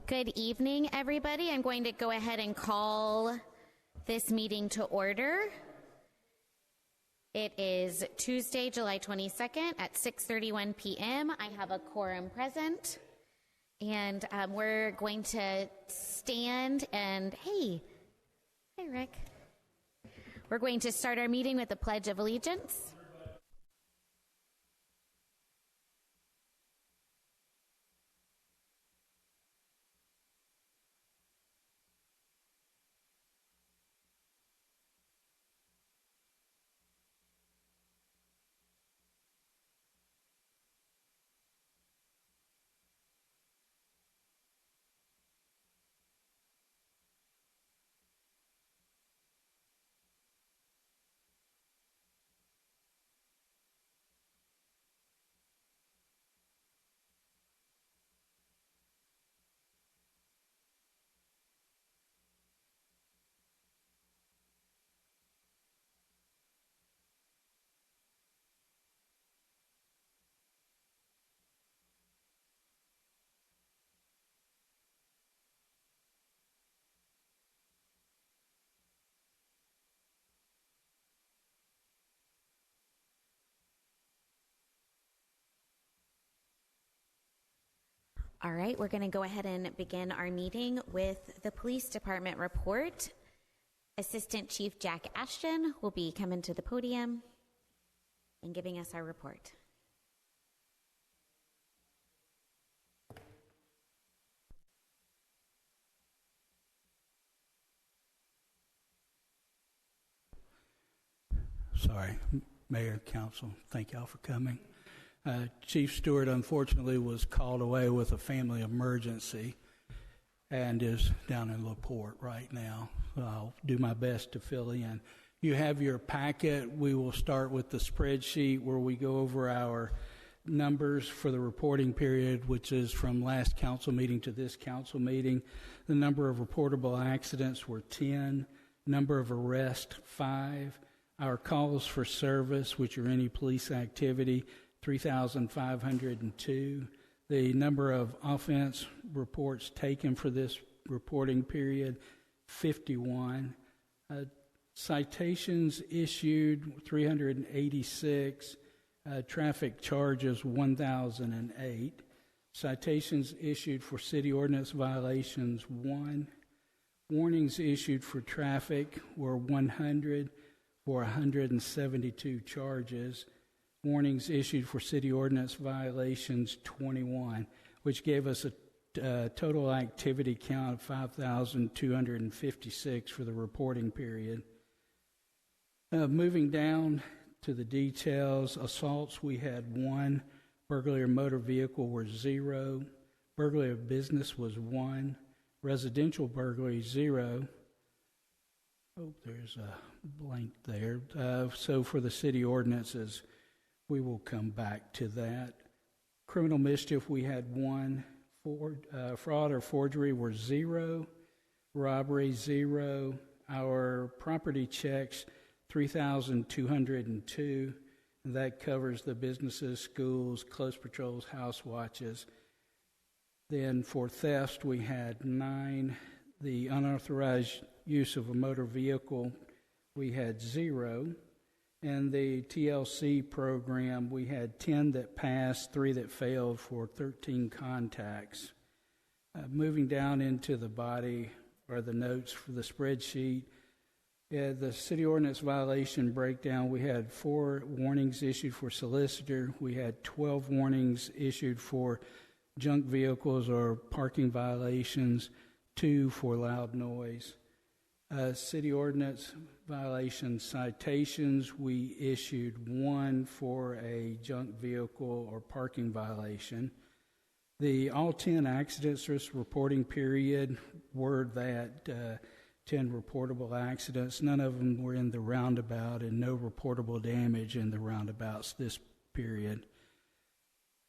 Good evening, everybody. I'm going to go ahead and call this meeting to order. It is Tuesday, July 22nd at 6:31 p.m. I have a quorum present, and we're going to stand and, hey, Rick. We're going to start our meeting with the Pledge of Allegiance. All right, we're going to go ahead and begin our meeting with the Police Department report. Assistant Chief Jack Ashton will be coming to the podium and giving us our report. Sorry, Mayor, Council, thank y'all for coming. Chief Stewart, unfortunately, was called away with a family emergency and is down in LaPorte right now. I'll do my best to fill in. You have your packet. We will start with the spreadsheet where we go over our numbers for the reporting period, which is from last council meeting to this council meeting. The number of reportable accidents were 10. Number of arrests, 5. Our calls for service, which are any police activity, 3,502. The number of offense reports taken for this reporting period, 51. Citations issued, 386. Traffic charges, 1,008. Citations issued for city ordinance violations, 1. Warnings issued for traffic were 100 for 172 charges. Warnings issued for city ordinance violations, 21, which gave us a total activity count of 5,256 for the reporting period. Moving down to the details, assaults, we had 1. Burglary of motor vehicle were 0. Burglary of business was 1. Residential burglary, 0. Oh, there's a blank there. So for the city ordinances, we will come back to that. Criminal mischief, we had 1. Fraud or forgery were 0. Robbery, 0. Our property checks, 3,202. And that covers the businesses, schools, close patrols, house watches. Then for theft, we had 9. The unauthorized use of a motor vehicle, we had 0. And the TLC program, we had 10 that passed, 3 that failed for 13 contacts. Moving down into the body or the notes for the spreadsheet, the city ordinance violation breakdown, we had 4 warnings issued for solicitor. We had 12 warnings issued for junk vehicles or parking violations, 2 for loud noise. City ordinance violation citations, we issued 1 for a junk vehicle or parking violation. The all 10 accidents this reporting period were that 10 reportable accidents. None of them were in the roundabout and no reportable damage in the roundabouts this period.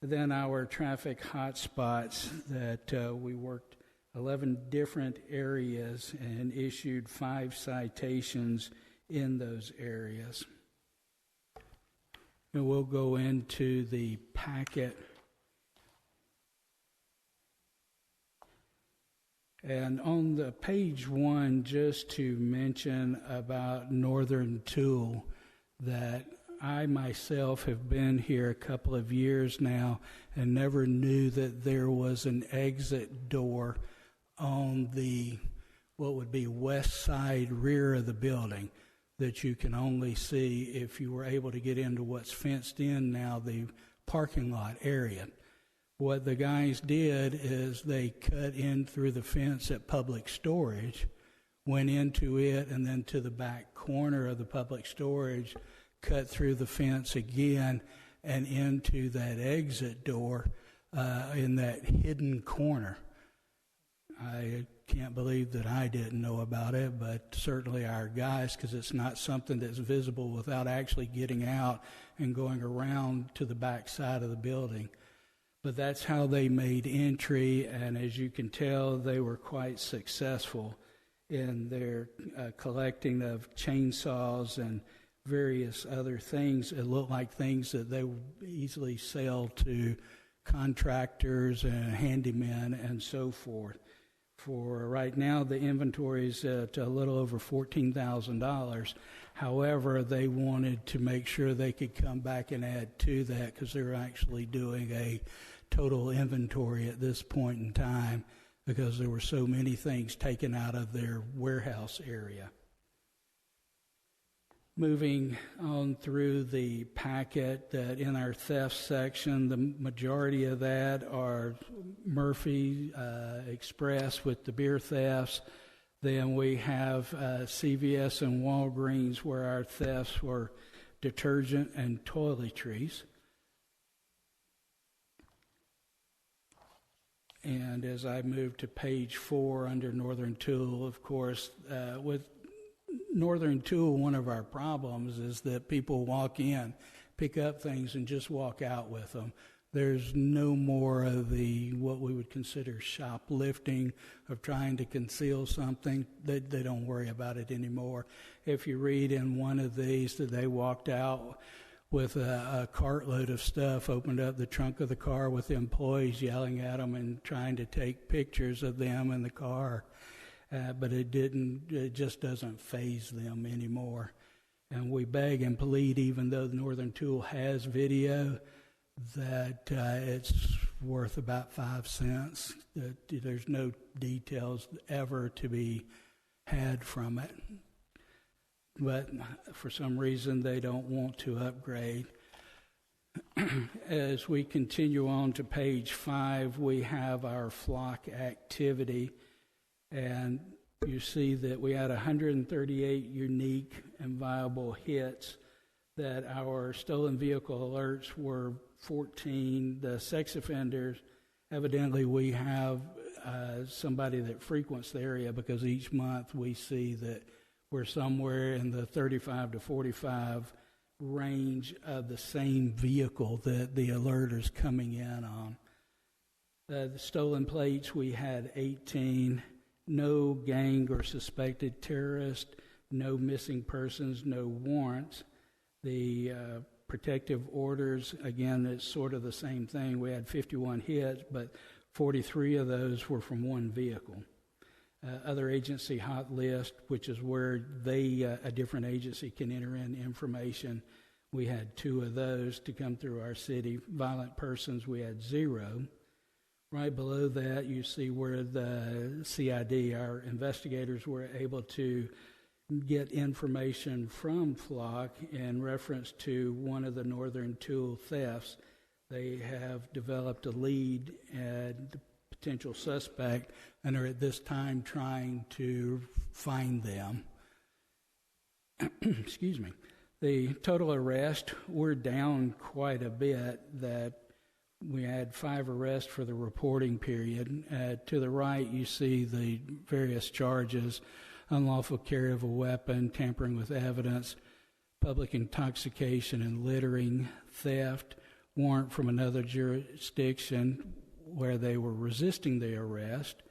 Then our traffic hotspots that we worked 11 different areas and issued 5 citations in those areas. And we'll go into the packet. And on the page 1, just to mention about Northern Tool, that I myself have been here a couple of years now and never knew that there was an exit door on the, what would be west side rear of the building that you can only see if you were able to get into what's fenced in now, the parking lot area. What the guys did is they cut in through the fence at Public Storage, went into it, and then to the back corner of the Public Storage, cut through the fence again and into that exit door in that hidden corner. I can't believe that I didn't know about it, but certainly our guys, because it's not something that's visible without actually getting out and going around to the back side of the building. But that's how they made entry, and as you can tell, they were quite successful in their collecting of chainsaws and various other things. It looked like things that they would easily sell to contractors and handymen and so forth. For right now, the inventory is at a little over $14,000. However, they wanted to make sure they could come back and add to that because they're actually doing a total inventory at this point in time because there were so many things taken out of their warehouse area. Moving on through the packet, that in our theft section, the majority of that are Murphy Express with the beer thefts. Then we have CVS and Walgreens where our thefts were detergent and toiletries. And as I move to page 4 under Northern Tool, of course, with Northern Tool, one of our problems is that people walk in, pick up things, and just walk out with them. There's no more of the what we would consider shoplifting of trying to conceal something. They don't worry about it anymore. If you read in one of these that they walked out with a cartload of stuff, opened up the trunk of the car with the employees yelling at them and trying to take pictures of them in the car. But it just doesn't faze them anymore. And we beg and plead, even though the Northern Tool has video, that it's worth about 5 cents. That there's no details ever to be had from it. But for some reason, they don't want to upgrade. As we continue on to page 5, we have our flock activity. And you see that we had 138 unique and viable hits, that our stolen vehicle alerts were 14. The sex offenders, evidently we have somebody that frequents the area because each month we see that we're somewhere in the 35 to 45 range of the same vehicle that the alert is coming in on. The stolen plates, we had 18. No gang or suspected terrorist, no missing persons, no warrants. The protective orders, again, it's sort of the same thing. We had 51 hits, but 43 of those were from one vehicle. Other agency hot list, which is where a different agency can enter in information. We had 2 of those to come through our city. Violent persons, we had 0. Right below that, you see where the CID, our investigators, were able to get information from Flock in reference to one of the Northern Tool thefts. They have developed a lead and the potential suspect and are at this time trying to find them. Excuse me. The total arrest, we're down quite a bit. That we had 5 arrests for the reporting period. To the right, you see the various charges: unlawful carry of a weapon, tampering with evidence, public intoxication and littering, theft, warrant from another jurisdiction where they were resisting the arrest,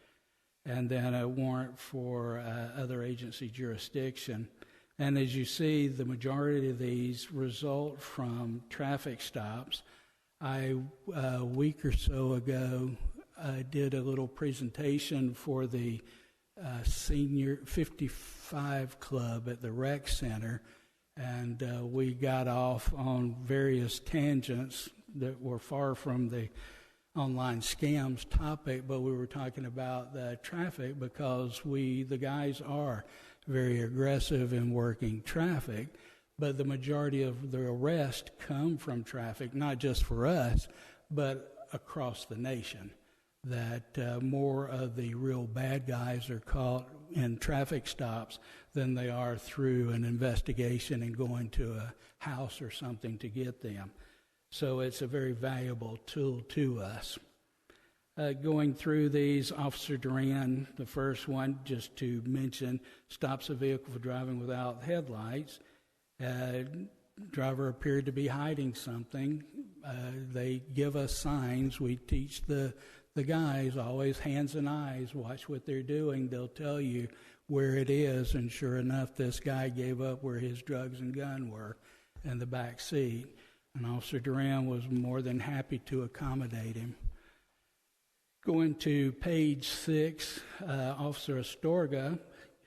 and then a warrant for other agency jurisdiction. And as you see, the majority of these result from traffic stops. A week or so ago, did a little presentation for the Senior 55 Club at the Rec Center, and we got off on various tangents that were far from the online scams topic, but we were talking about the traffic because the guys are very aggressive in working traffic, but the majority of the arrests come from traffic, not just for us, but across the nation. That more of the real bad guys are caught in traffic stops than they are through an investigation and going to a house or something to get them. So it's a very valuable tool to us. Going through these, Officer Duran, the first one, just to mention, stops a vehicle for driving without headlights. Driver appeared to be hiding something. They give us signs. We teach the guys always hands and eyes, watch what they're doing. They'll tell you where it is, and sure enough, this guy gave up where his drugs and gun were in the back seat. And Officer Duran was more than happy to accommodate him. Going to page 6, Officer Astorga,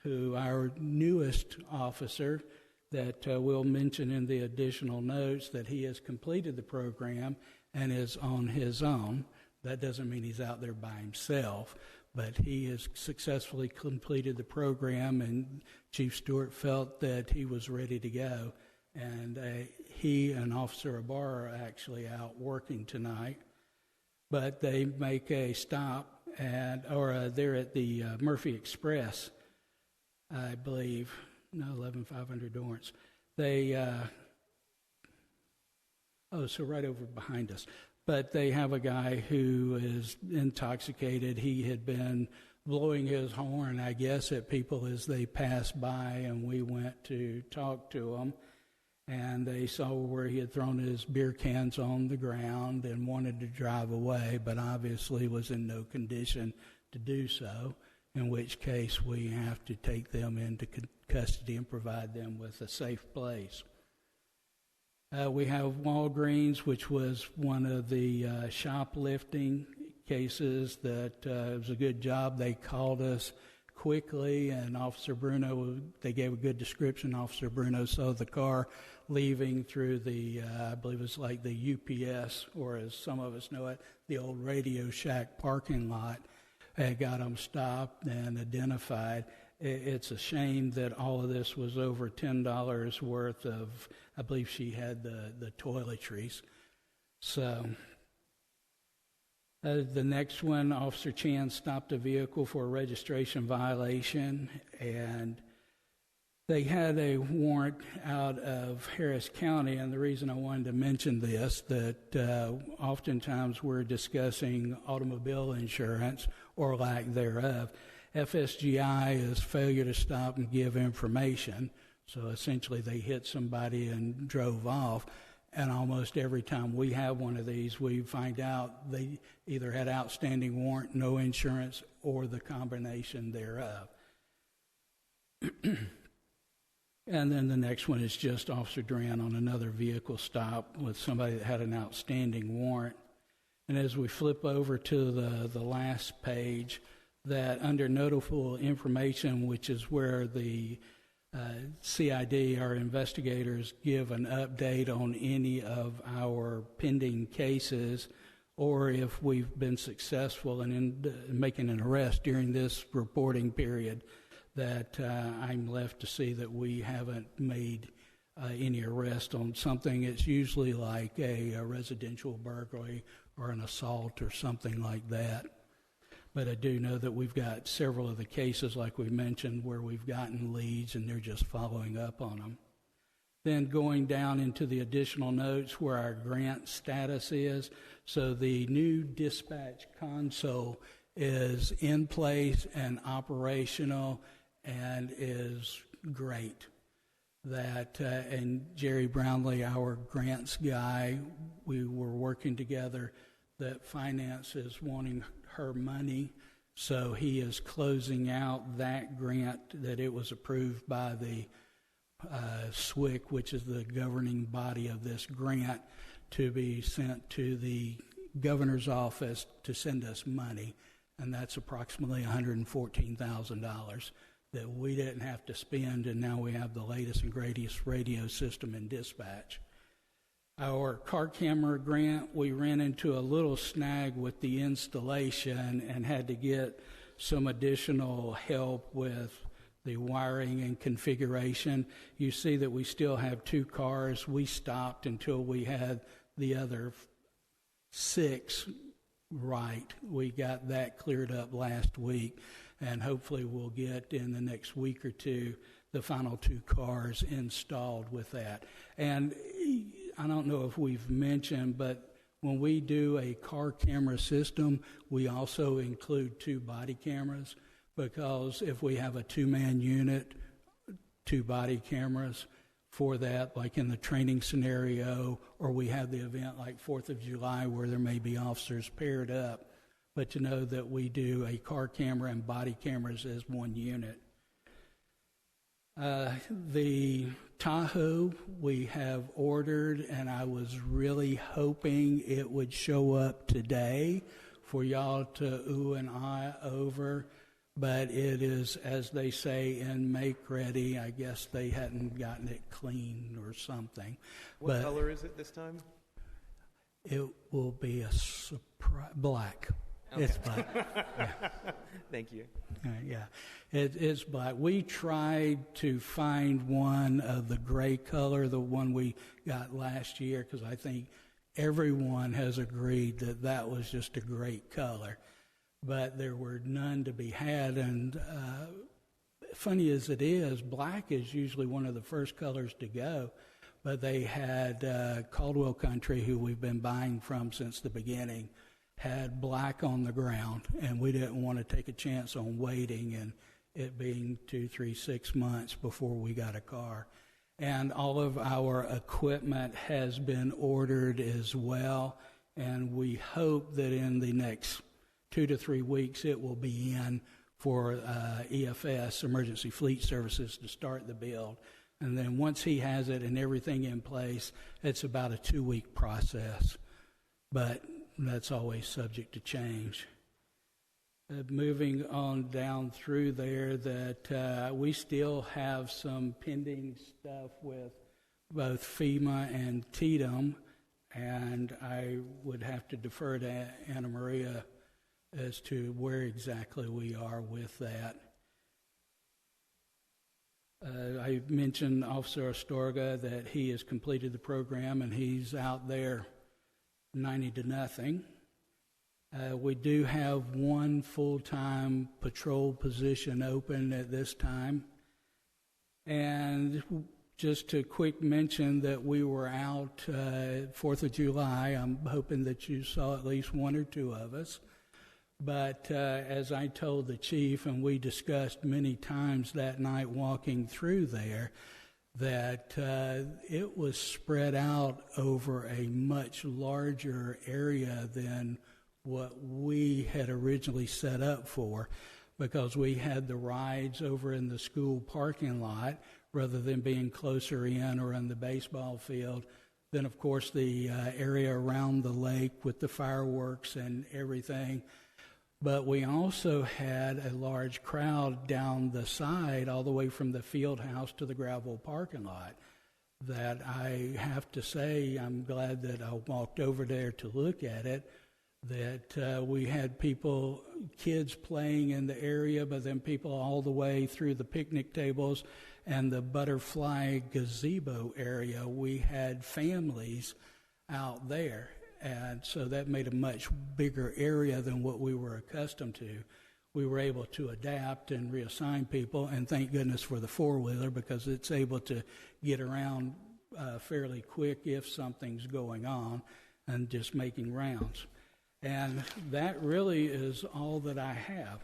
who our newest officer that we'll mention in the additional notes, that he has completed the program and is on his own. That doesn't mean he's out there by himself, but he has successfully completed the program, and Chief Stewart felt that he was ready to go. And he and Officer Ibarra are actually out working tonight. But they make a stop, they're at the Murphy Express, I believe. No, 11500 Dorrance. So right over behind us. But they have a guy who is intoxicated. He had been blowing his horn, I guess, at people as they passed by, and we went to talk to him. And they saw where he had thrown his beer cans on the ground and wanted to drive away, but obviously was in no condition to do so, in which case we have to take them into custody and provide them with a safe place. We have Walgreens, which was one of the shoplifting cases that it was a good job. They called us quickly, and Officer Bruno, they gave a good description. Officer Bruno saw the car leaving through the, I believe it's like the UPS, or as some of us know it, the old Radio Shack parking lot. Had got them stopped and identified. It's a shame that all of this was over $10 worth of, I believe she had the toiletries. So the next one, Officer Chan stopped a vehicle for a registration violation, and they had a warrant out of Harris County, and the reason I wanted to mention this, that oftentimes we're discussing automobile insurance or lack thereof. FSGI is failure to stop and give information. So essentially they hit somebody and drove off. And almost every time we have one of these, we find out they either had outstanding warrant, no insurance, or the combination thereof. And then the next one is just Officer Duran on another vehicle stop with somebody that had an outstanding warrant. And as we flip over to the last page, that under notable information, which is where the CID, our investigators, give an update on any of our pending cases, or if we've been successful in making an arrest during this reporting period, that I'm left to see that we haven't made any arrest on something. It's usually like a residential burglary or an assault or something like that. But I do know that we've got several of the cases, like we mentioned, where we've gotten leads and they're just following up on them. Then going down into the additional notes where our grant status is. So the new dispatch console is in place and operational and is great. That and Jerry Brownlee, our grants guy, we were working together. That finance is wanting her money, so he is closing out that grant that it was approved by the SWIC, which is the governing body of this grant, to be sent to the governor's office to send us money, and that's approximately $114,000 that we didn't have to spend, and now we have the latest and greatest radio system in dispatch. Our car camera grant, we ran into a little snag with the installation and had to get some additional help with the wiring and configuration. You see that we still have 2 cars. We stopped until we had the other 6 right. We got that cleared up last week, and hopefully we'll get in the next week or 2 the final 2 cars installed with that. And I don't know if we've mentioned, but when we do a car camera system, we also include 2 body cameras, because if we have a 2-man unit, 2 body cameras for that, like in the training scenario, or we have the event like 4th of July where there may be officers paired up, but to know that we do a car camera and body cameras as one unit. The Tahoe we have ordered, and I was really hoping it would show up today for y'all to ooh and ah over, but it is, as they say, in make ready. I guess they hadn't gotten it cleaned or something. What color is it this time? It will be a surprise. Black. Okay. It's black. Yeah. Thank you. Yeah, it's black. We tried to find one of the gray color, the one we got last year, because I think everyone has agreed that that was just a great color. But there were none to be had, and funny as it is, black is usually one of the first colors to go. But they had Caldwell Country, who we've been buying from since the beginning, had black on the ground, and we didn't want to take a chance on waiting and it being 2, 3, 6 months before we got a car. And all of our equipment has been ordered as well, and we hope that in the next 2 to 3 weeks it will be in for EFS, Emergency Fleet Services, to start the build. And then once he has it and everything in place, it's about a 2-week process. But that's always subject to change. Moving on down through there, that we still have some pending stuff with both FEMA and TDM, and I would have to defer to Anna Maria as to where exactly we are with that. I mentioned Officer Astorga, that he has completed the program and he's out there 90-0. We do have 1 full-time patrol position open at this time. And just to quick mention that we were out 4th of July. I'm hoping that you saw at least 1 or 2 of us. But as I told the chief, and we discussed many times that night walking through there, that it was spread out over a much larger area than what we had originally set up for, because we had the rides over in the school parking lot rather than being closer in or in the baseball field. Then, of course, the area around the lake with the fireworks and everything. But we also had a large crowd down the side, all the way from the field house to the gravel parking lot, that I have to say I'm glad that I walked over there to look at it, that we had people, kids playing in the area, but then people all the way through the picnic tables and the butterfly gazebo area. We had families out there. And so that made a much bigger area than what we were accustomed to. We were able to adapt and reassign people, and thank goodness for the 4-wheeler, because it's able to get around fairly quick if something's going on, and just making rounds. And that really is all that I have.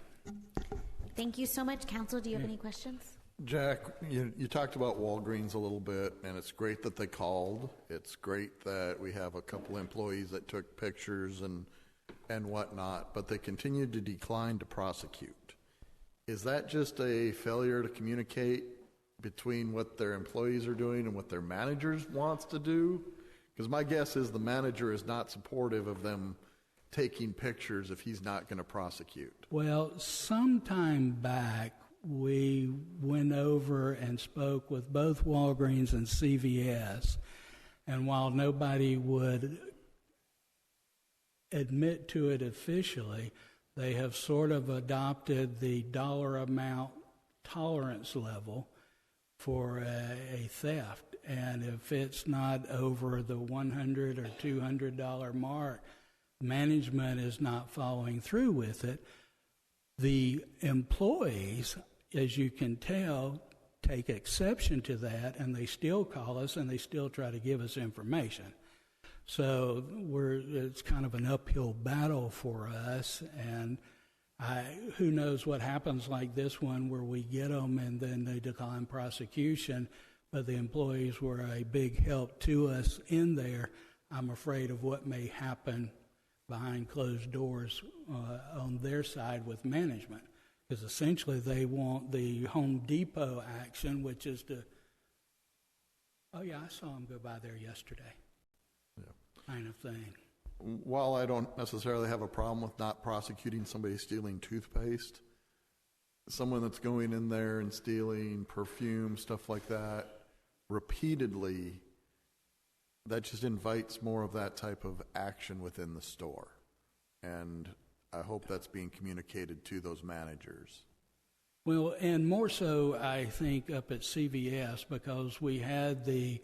Thank you so much. Council, do you have any questions? Jack, you talked about Walgreens a little bit, and it's great that they called. It's great that we have a couple employees that took pictures and whatnot, but they continued to decline to prosecute. Is that just a failure to communicate between what their employees are doing and what their managers wants to do? Because my guess is the manager is not supportive of them taking pictures if he's not going to prosecute? Well, sometime back, we went over and spoke with both Walgreens and CVS, and while nobody would admit to it officially, they have sort of adopted the dollar amount tolerance level for a theft. And if it's not over the $100 or $200 mark, management is not following through with it. The employees, as you can tell, take exception to that, and they still call us and they still try to give us information. So it's kind of an uphill battle for us, and who knows what happens like this one where we get them and then they decline prosecution, but the employees were a big help to us in there. I'm afraid of what may happen behind closed doors on their side with management, because essentially they want the Home Depot action, which is to, oh yeah, I saw them go by there yesterday, kind of thing. While I don't necessarily have a problem with not prosecuting somebody stealing toothpaste, someone that's going in there and stealing perfume, stuff like that, repeatedly, that just invites more of that type of action within the store. And I hope that's being communicated to those managers. Well, and more so, I think, up at CVS, because we had the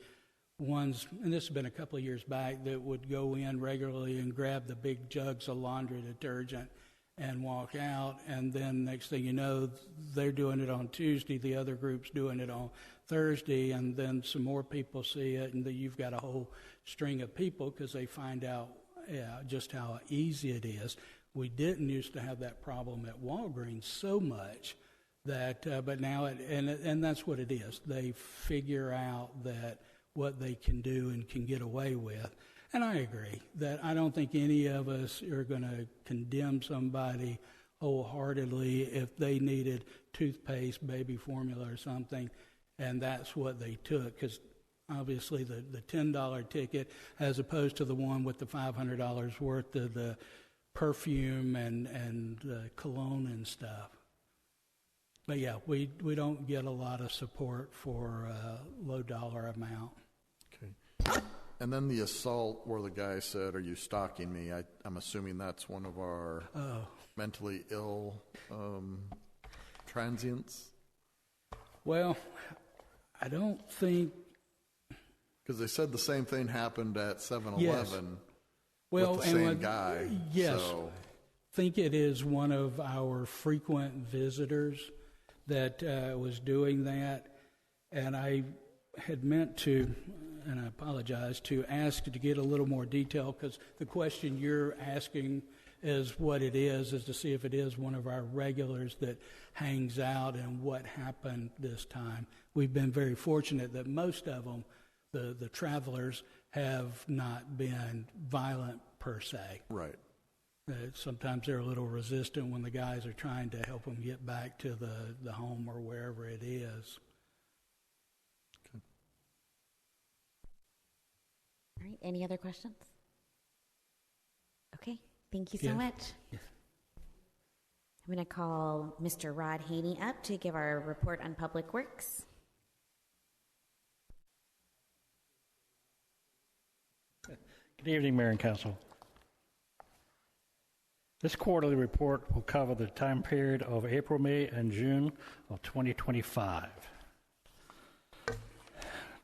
ones, and this has been a couple of years back, that would go in regularly and grab the big jugs of laundry detergent and walk out, and then next thing you know, they're doing it on Tuesday, the other group's doing it on Thursday, and then some more people see it, and then you've got a whole string of people because they find out just how easy it is. We didn't used to have that problem at Walgreens so much that, but now, and that's what it is. They figure out that what they can do and can get away with. And I agree that I don't think any of us are going to condemn somebody wholeheartedly if they needed toothpaste, baby formula, or something, and that's what they took, because obviously the $10 ticket as opposed to the one with the $500 worth of the perfume and cologne and stuff. But yeah, we don't get a lot of support for low dollar amount. Okay. And then the assault where the guy said, "Are you stalking me?" I'm assuming that's one of our mentally ill transients. Well, I don't think... Because they said the same thing happened at 7-Eleven Yes. Well, with the same guy. Yes. So. I think it is one of our frequent visitors that was doing that. And I had meant to, and I apologize, to ask to get a little more detail, because the question you're asking is what it is to see if it is one of our regulars that hangs out and what happened this time. We've been very fortunate that most of them, the travelers, have not been violent per se. Right. Sometimes they're a little resistant when the guys are trying to help them get back to the home or wherever it is. Okay. All right, any other questions? Okay, thank you so Yes. much. Yes. I'm going to call Mr. Rod Haney up to give our report on Public Works. Good evening, Mayor and Council. This quarterly report will cover the time period of April, May, and June of 2025.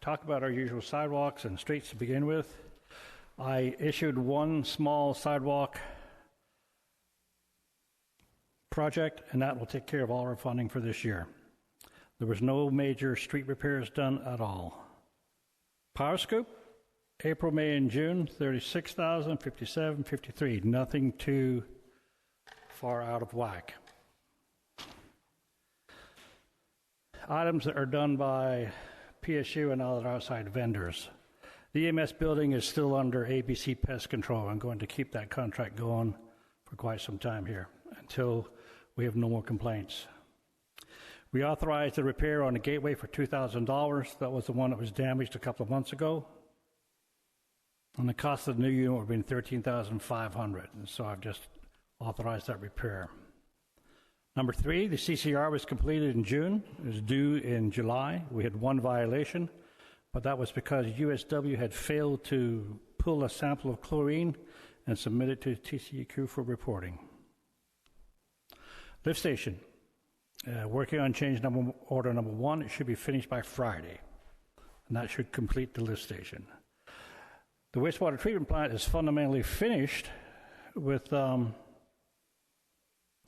Talk about our usual sidewalks and streets to begin with. I issued one small sidewalk project, and that will take care of all our funding for this year. There was no major street repairs done at all. Power scoop, April, May, and June, 36,000, 57, 53. Nothing too far out of whack. Items that are done by PSU and other outside vendors. The EMS building is still under ABC Pest Control. I'm going to keep that contract going for quite some time here until we have no more complaints. We authorized the repair on the gateway for $2,000. That was the one that was damaged a couple of months ago. And the cost of the new unit would have been $13,500, and so I've just authorized that repair. Number 3, the CCR was completed in June. It was due in July. We had one violation, but that was because USW had failed to pull a sample of chlorine and submit it to TCEQ for reporting. Lift station, working on change order number 1. It should be finished by Friday, and that should complete the lift station. The wastewater treatment plant is fundamentally finished with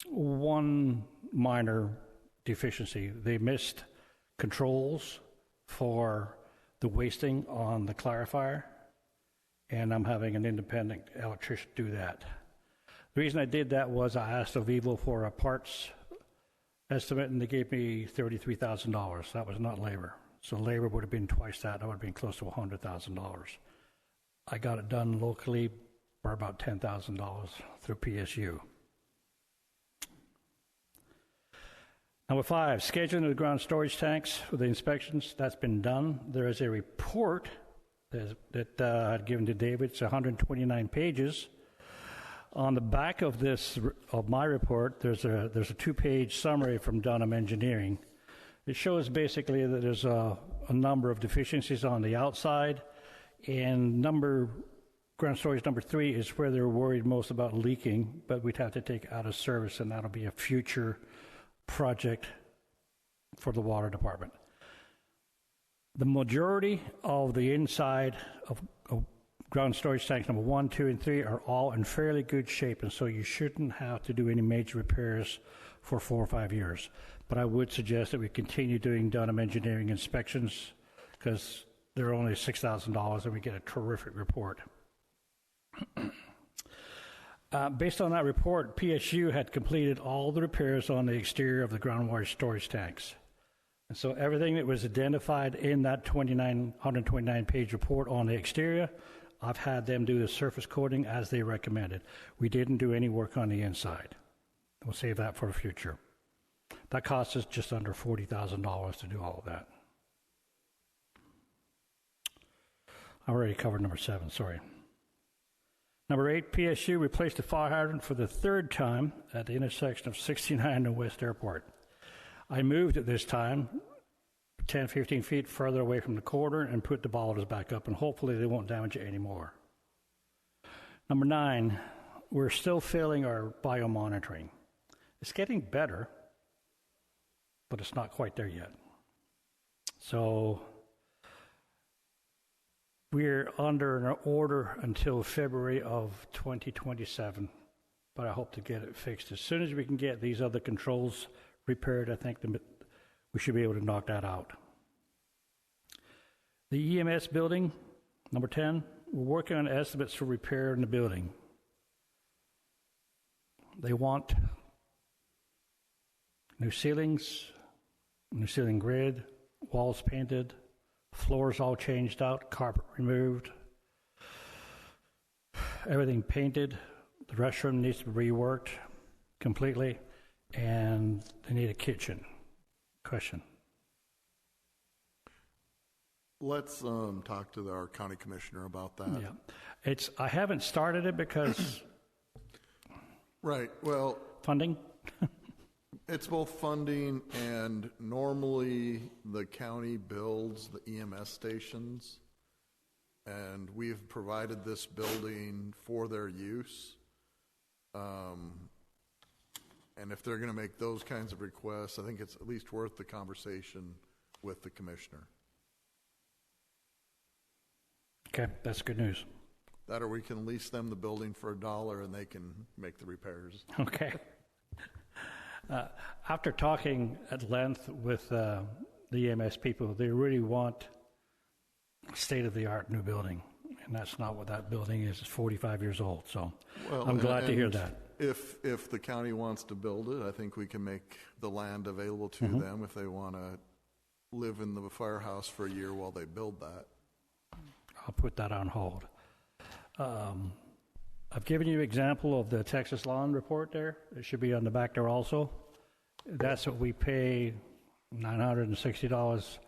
one minor deficiency. They missed controls for the wasting on the clarifier, and I'm having an independent electrician do that. The reason I did that was I asked Ovivo for a parts estimate, and they gave me $33,000. That was not labor. So labor would have been twice that. That would have been close to $100,000. I got it done locally for about $10,000 through PSU. Number 5, scheduling of the ground storage tanks for the inspections. That's been done. There is a report that I had given to David. It's 129 pages. On the back of my report, there's a 2-page summary from Dunham Engineering. It shows basically that there's a number of deficiencies on the outside, and ground storage number 3 is where they're worried most about leaking, but we'd have to take out of service, and that'll be a future project for the water department. The majority of the inside of ground storage tanks number 1, 2, and 3 are all in fairly good shape, and so you shouldn't have to do any major repairs for 4 or 5 years. But I would suggest that we continue doing Dunham Engineering inspections, because they're only $6,000 and we get a terrific report. Based on that report, PSU had completed all the repairs on the exterior of the groundwater storage tanks. And so everything that was identified in that 129-page report on the exterior, I've had them do the surface coating as they recommended. We didn't do any work on the inside. We'll save that for the future. That cost us just under $40,000 to do all of that. I already covered number 7, sorry. Number 8, PSU replaced the fire hydrant for the 3rd time at the intersection of 69 and West Airport. I moved it this time 10, 15 feet further away from the corridor and put the bollards back up, and hopefully they won't damage it anymore. Number 9, we're still failing our biomonitoring. It's getting better, but it's not quite there yet. So we're under an order until February of 2027, but I hope to get it fixed. As soon as we can get these other controls repaired, I think we should be able to knock that out. The EMS building, number 10, we're working on estimates for repair in the building. They want new ceilings, new ceiling grid, walls painted, floors all changed out, carpet removed, everything painted. The restroom needs to be reworked completely, and they need a kitchen. Question? Let's talk to our county commissioner about that. Yeah, I haven't started it because Right, well, funding. it's both funding, and normally the county builds the EMS stations, and we've provided this building for their use. And if they're going to make those kinds of requests, I think it's at least worth the conversation with the commissioner. Okay, that's good news. That, or we can lease them the building for $1 and they can make the repairs. Okay. After talking at length with the EMS people, they really want a state-of-the-art new building, and that's not what that building is. It's 45 years old, so Well, I'm glad to hear that. If the county wants to build it, I think we can make the land available to them if they want to live in the firehouse for a year while they build that. I'll put that on hold. I've given you an example of the Texas Lawn report there. It should be on the back there also. That's what we pay $960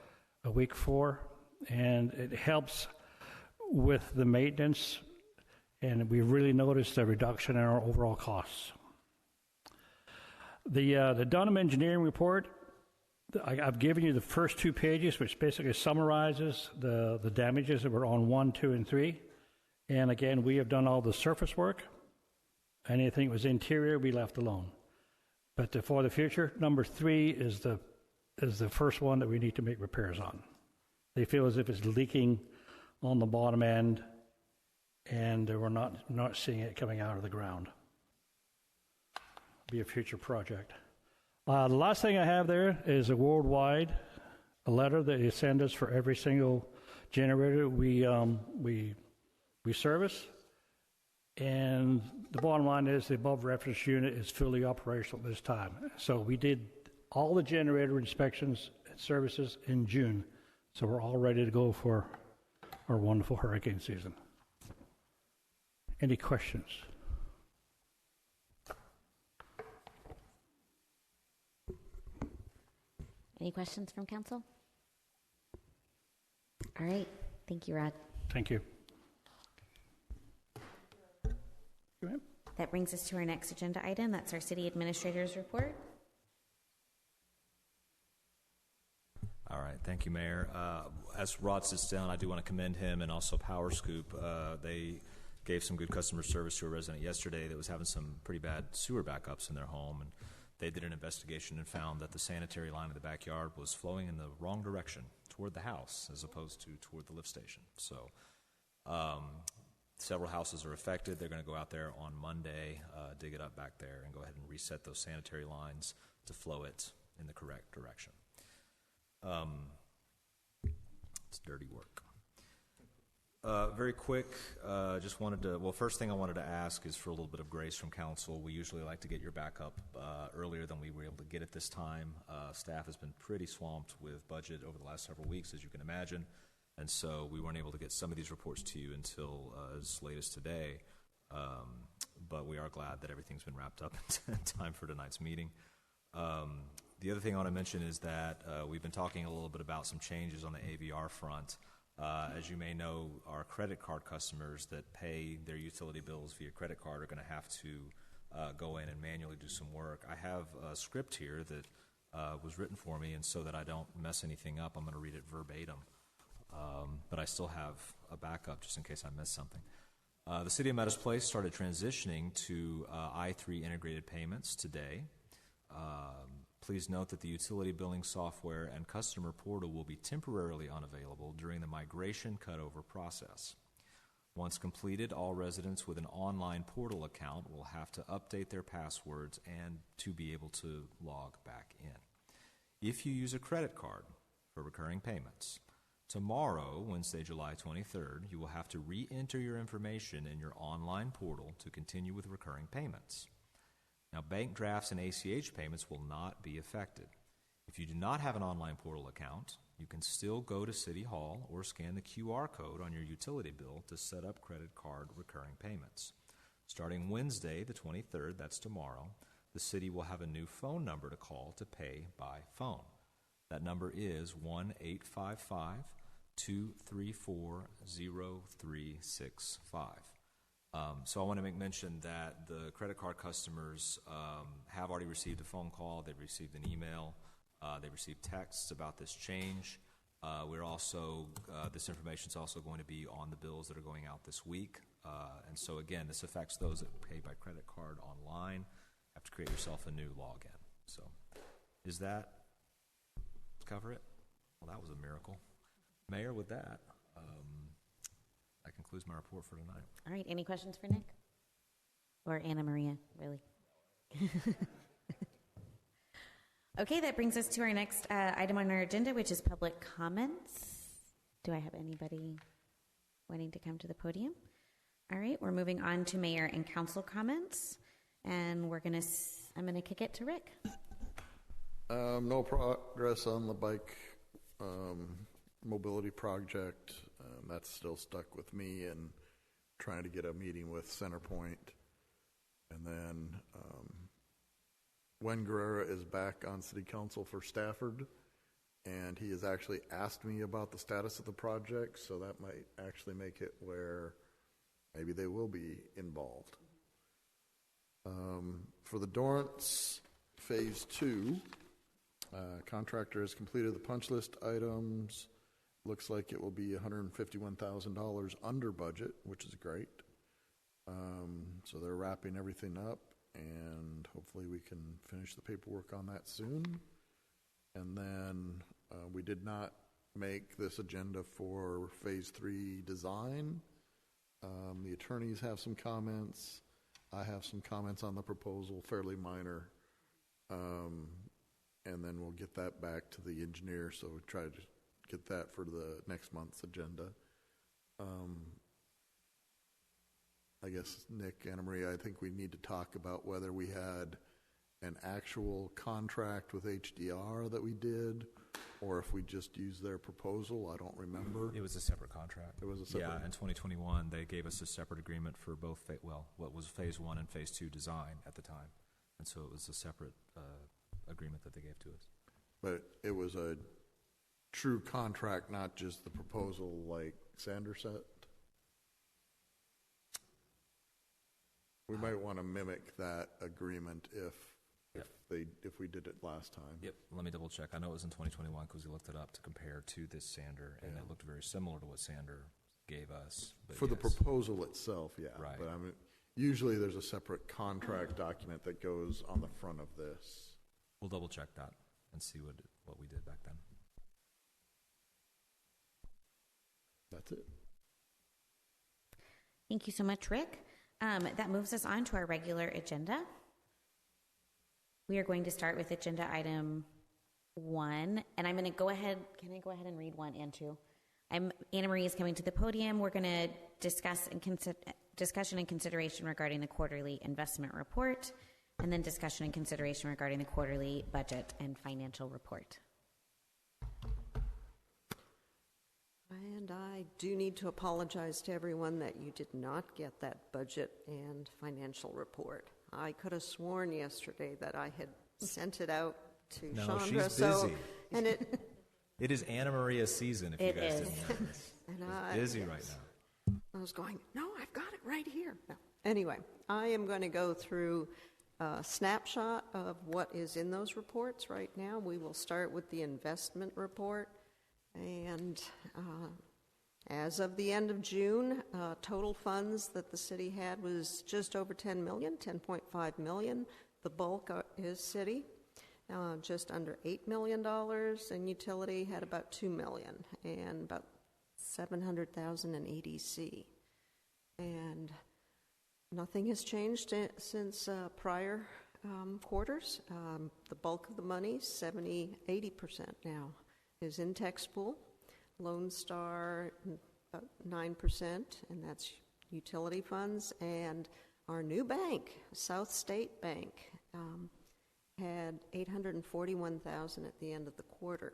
a week for, and it helps with the maintenance, and we really noticed a reduction in our overall costs. The Dunham Engineering Report, I've given you the first 2 pages, which basically summarizes the damages that were on 1, 2, and 3. And again, we have done all the surface work. Anything that was interior, we left alone. But for the future, number 3 is the first one that we need to make repairs on. They feel as if it's leaking on the bottom end, and we're not seeing it coming out of the ground. Be a future project. The last thing I have there is a letter that they send us for every single generator we service. And the bottom line is the above reference unit is fully operational at this time. So we did all the generator inspections and services in June. So we're all ready to go for our wonderful hurricane season. Any questions? Any questions from council? All right. Thank you, Rod. Thank you. That brings us to our next agenda item. That's our city administrator's report. All right, thank you, Mayor. As Rod sits down, I do want to commend him and also PowerScoop. They gave some good customer service to a resident yesterday that was having some pretty bad sewer backups in their home, and they did an investigation and found that the sanitary line in the backyard was flowing in the wrong direction toward the house as opposed to toward the lift station. So several houses are affected. They're going to go out there on Monday, dig it up back there, and go ahead and reset those sanitary lines to flow it in the correct direction. It's dirty work. Very quick, just wanted to, first thing I wanted to ask is for a little bit of grace from council. We usually like to get your backup earlier than we were able to get it this time. Staff has been pretty swamped with budget over the last several weeks, as you can imagine, and so we weren't able to get some of these reports to you until as late as today, but we are glad that everything's been wrapped up in time for tonight's meeting. The other thing I want to mention is that we've been talking a little bit about some changes on the AVR front. As you may know, our credit card customers that pay their utility bills via credit card are going to have to go in and manually do some work. I have a script here that was written for me, and so that I don't mess anything up, I'm going to read it verbatim. But I still have a backup just in case I miss something. The City of Meadows Place started transitioning to i3 integrated payments today. Please note that the utility billing software and customer portal will be temporarily unavailable during the migration cutover process. Once completed, all residents with an online portal account will have to update their passwords and to be able to log back in. If you use a credit card for recurring payments, tomorrow, Wednesday, July 23rd, you will have to re-enter your information in your online portal to continue with recurring payments. Now, bank drafts and ACH payments will not be affected. If you do not have an online portal account, you can still go to City Hall or scan the QR code on your utility bill to set up credit card recurring payments. Starting Wednesday, the 23rd, that's tomorrow, the city will have a new phone number to call to pay by phone. That number is 1-855-234-0365. So I want to make mention that the credit card customers have already received a phone call, they've received an email, they've received texts about this change. We're also, this information is also going to be on the bills that are going out this week. And so again, this affects those that pay by credit card online. You have to create yourself a new login. So is that, cover it? Well, that was a miracle. Mayor, with that, that concludes my report for tonight. All right. Any questions for Nick? Or Anna Maria, really? Okay, that brings us to our next item on our agenda, which is public comments. Do I have anybody wanting to come to the podium? All right, we're moving on to mayor and council comments, and I'm gonna kick it to Rick. No progress on the bike mobility project. That's still stuck with me and trying to get a meeting with Centerpoint. And then when Guerrera is back on city council for Stafford, and he has actually asked me about the status of the project, so that might actually make it where maybe they will be involved. For the Dorrance Phase 2, contractor has completed the punch list items. Looks like it will be $151,000 under budget, which is great. So they're wrapping everything up, and hopefully we can finish the paperwork on that soon. And then we did not make this agenda for Phase 3 design. The attorneys have some comments. I have some comments on the proposal, fairly minor. And then we'll get that back to the engineer, so we'll try to get that for the next month's agenda. I guess, Nick, Anna Maria, I think we need to talk about whether we had an actual contract with HDR that we did, or if we just used their proposal. I don't remember. It was a separate contract. It was a separate. Yeah, in 2021, they gave us a separate agreement for both, what was Phase 1 and Phase 2 design at the time. And so it was a separate agreement that they gave to us. But it was a true contract, not just the proposal like Sander said. We might want to mimic that agreement if we did it last time. Yep, let me double check. I know it was in 2021 because we looked it up to compare to this Sander, and it looked very similar to what Sander gave us. But For the proposal itself, yeah. Right. But I mean, usually there's a separate contract document that goes on the front of this. We'll double check that and see what we did back then. That's it. Thank you so much, Rick. That moves us on to our regular agenda. We are going to start with agenda item 1, and I'm going to go ahead. Can I go ahead and read 1 and 2? Anna Marie is coming to the podium. We're going to discussion and consideration regarding the quarterly investment report, and then discussion and consideration regarding the quarterly budget and financial report. And I do need to apologize to everyone that you did not get that budget and financial report. I could have sworn yesterday that I had sent it out to Chandra. She's busy. And it It is Anna Maria's season, if you guys didn't know. and She's busy right now. I was going, no, I've got it right here. No. Anyway, I am going to go through a snapshot of what is in those reports right now. We will start with the investment report. And as of the end of June, total funds that the city had was just over $10 million, $10.5 million. The bulk is city, just under $8 million, and utility had about $2 million, and about $700,000 in EDC. And nothing has changed since prior quarters. The bulk of the money, 80% now, is in text pool. Lone Star, 9%, and that's utility funds. And our new bank, South State Bank, had $841,000 at the end of the quarter.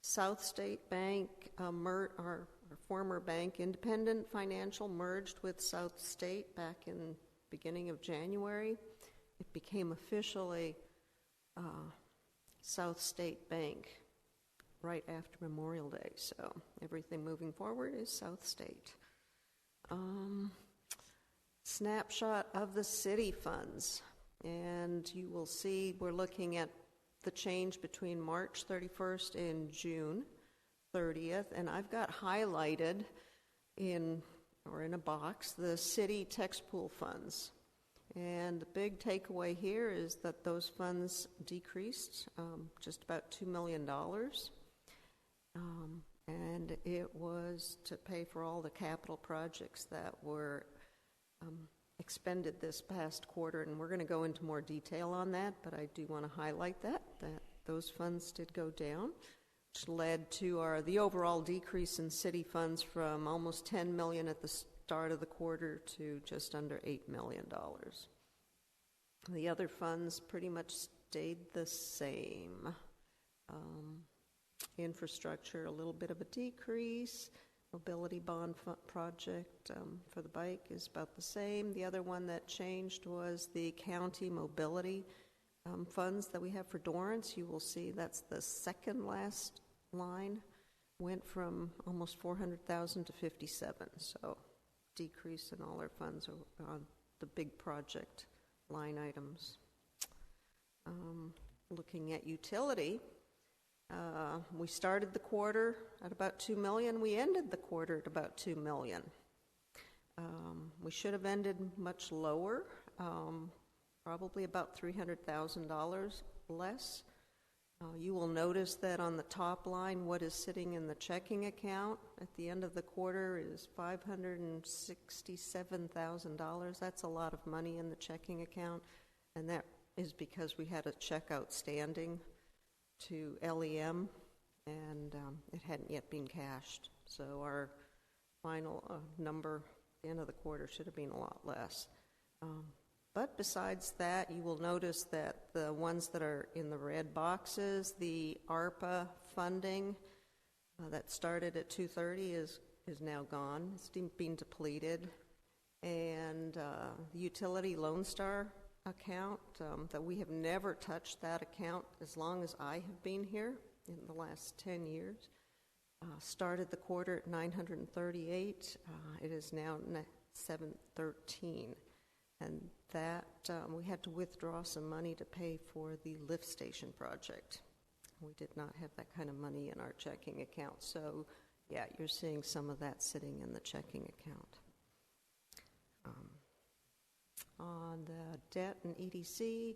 South State Bank, our former bank, Independent Financial, merged with South State back in beginning of January. It became officially South State Bank right after Memorial Day. So everything moving forward is South State. Snapshot of the city funds. And you will see we're looking at the change between March 31st and June 30th. And I've got highlighted in a box the city text pool funds. And the big takeaway here is that those funds decreased just about $2 million. And it was to pay for all the capital projects that were expended this past quarter, and we're going to go into more detail on that, but I do want to highlight that those funds did go down, which led to the overall decrease in city funds from almost $10 million at the start of the quarter to just under $8 million. The other funds pretty much stayed the same. Infrastructure, a little bit of a decrease. Mobility bond project for the bike is about the same. The other one that changed was the county mobility funds that we have for Dorrance. You will see that's the second last line went from almost 400,000 to 57, so decrease in all our funds on the big project line items. Looking at utility, we started the quarter at about $2 million. We ended the quarter at about $2 million. We should have ended much lower, probably about $300,000 less. You will notice that on the top line, what is sitting in the checking account at the end of the quarter is $567,000. That's a lot of money in the checking account, and that is because we had a check outstanding to LEM, and it hadn't yet been cashed. So our final number at the end of the quarter should have been a lot less. But besides that, you will notice that the ones that are in the red boxes, the ARPA funding that started at 230 is now gone. It's been depleted. And the utility Lone Star account, that we have never touched that account as long as I have been here in the last 10 years. Started the quarter at 938. It is now 713. And that, we had to withdraw some money to pay for the lift station project. We did not have that kind of money in our checking account. So, yeah, you're seeing some of that sitting in the checking account. On the debt and EDC,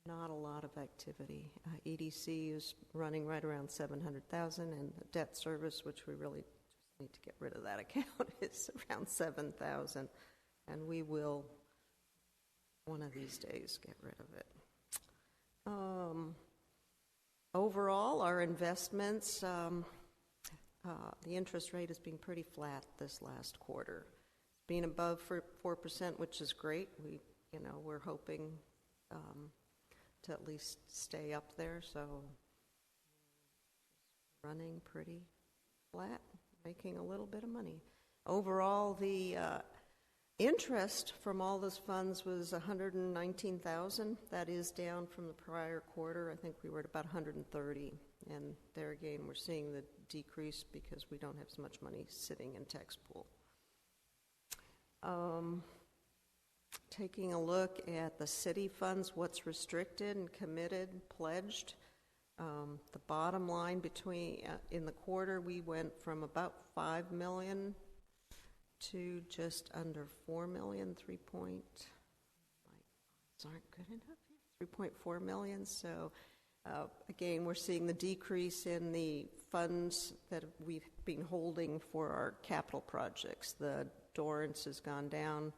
not a lot of activity. EDC is running right around $700,000, and the debt service, which we really just need to get rid of that account, is around $7,000, and we will one of these days get rid of it. Overall, our investments, the interest rate has been pretty flat this last quarter. It's been above 4%, which is great. We're hoping to at least stay up there, so running pretty flat, making a little bit of money. Overall, the interest from all those funds was $119,000. That is down from the prior quarter. I think we were at about $130,000, and there again, we're seeing the decrease because we don't have as much money sitting in tax pool. Taking a look at the city funds, what's restricted and committed, pledged. The bottom line in the quarter, we went from about $5 million to just under $4 million, aren't good enough, $3.4 million. So again, we're seeing the decrease in the funds that we've been holding for our capital projects. The Dorrance has gone down.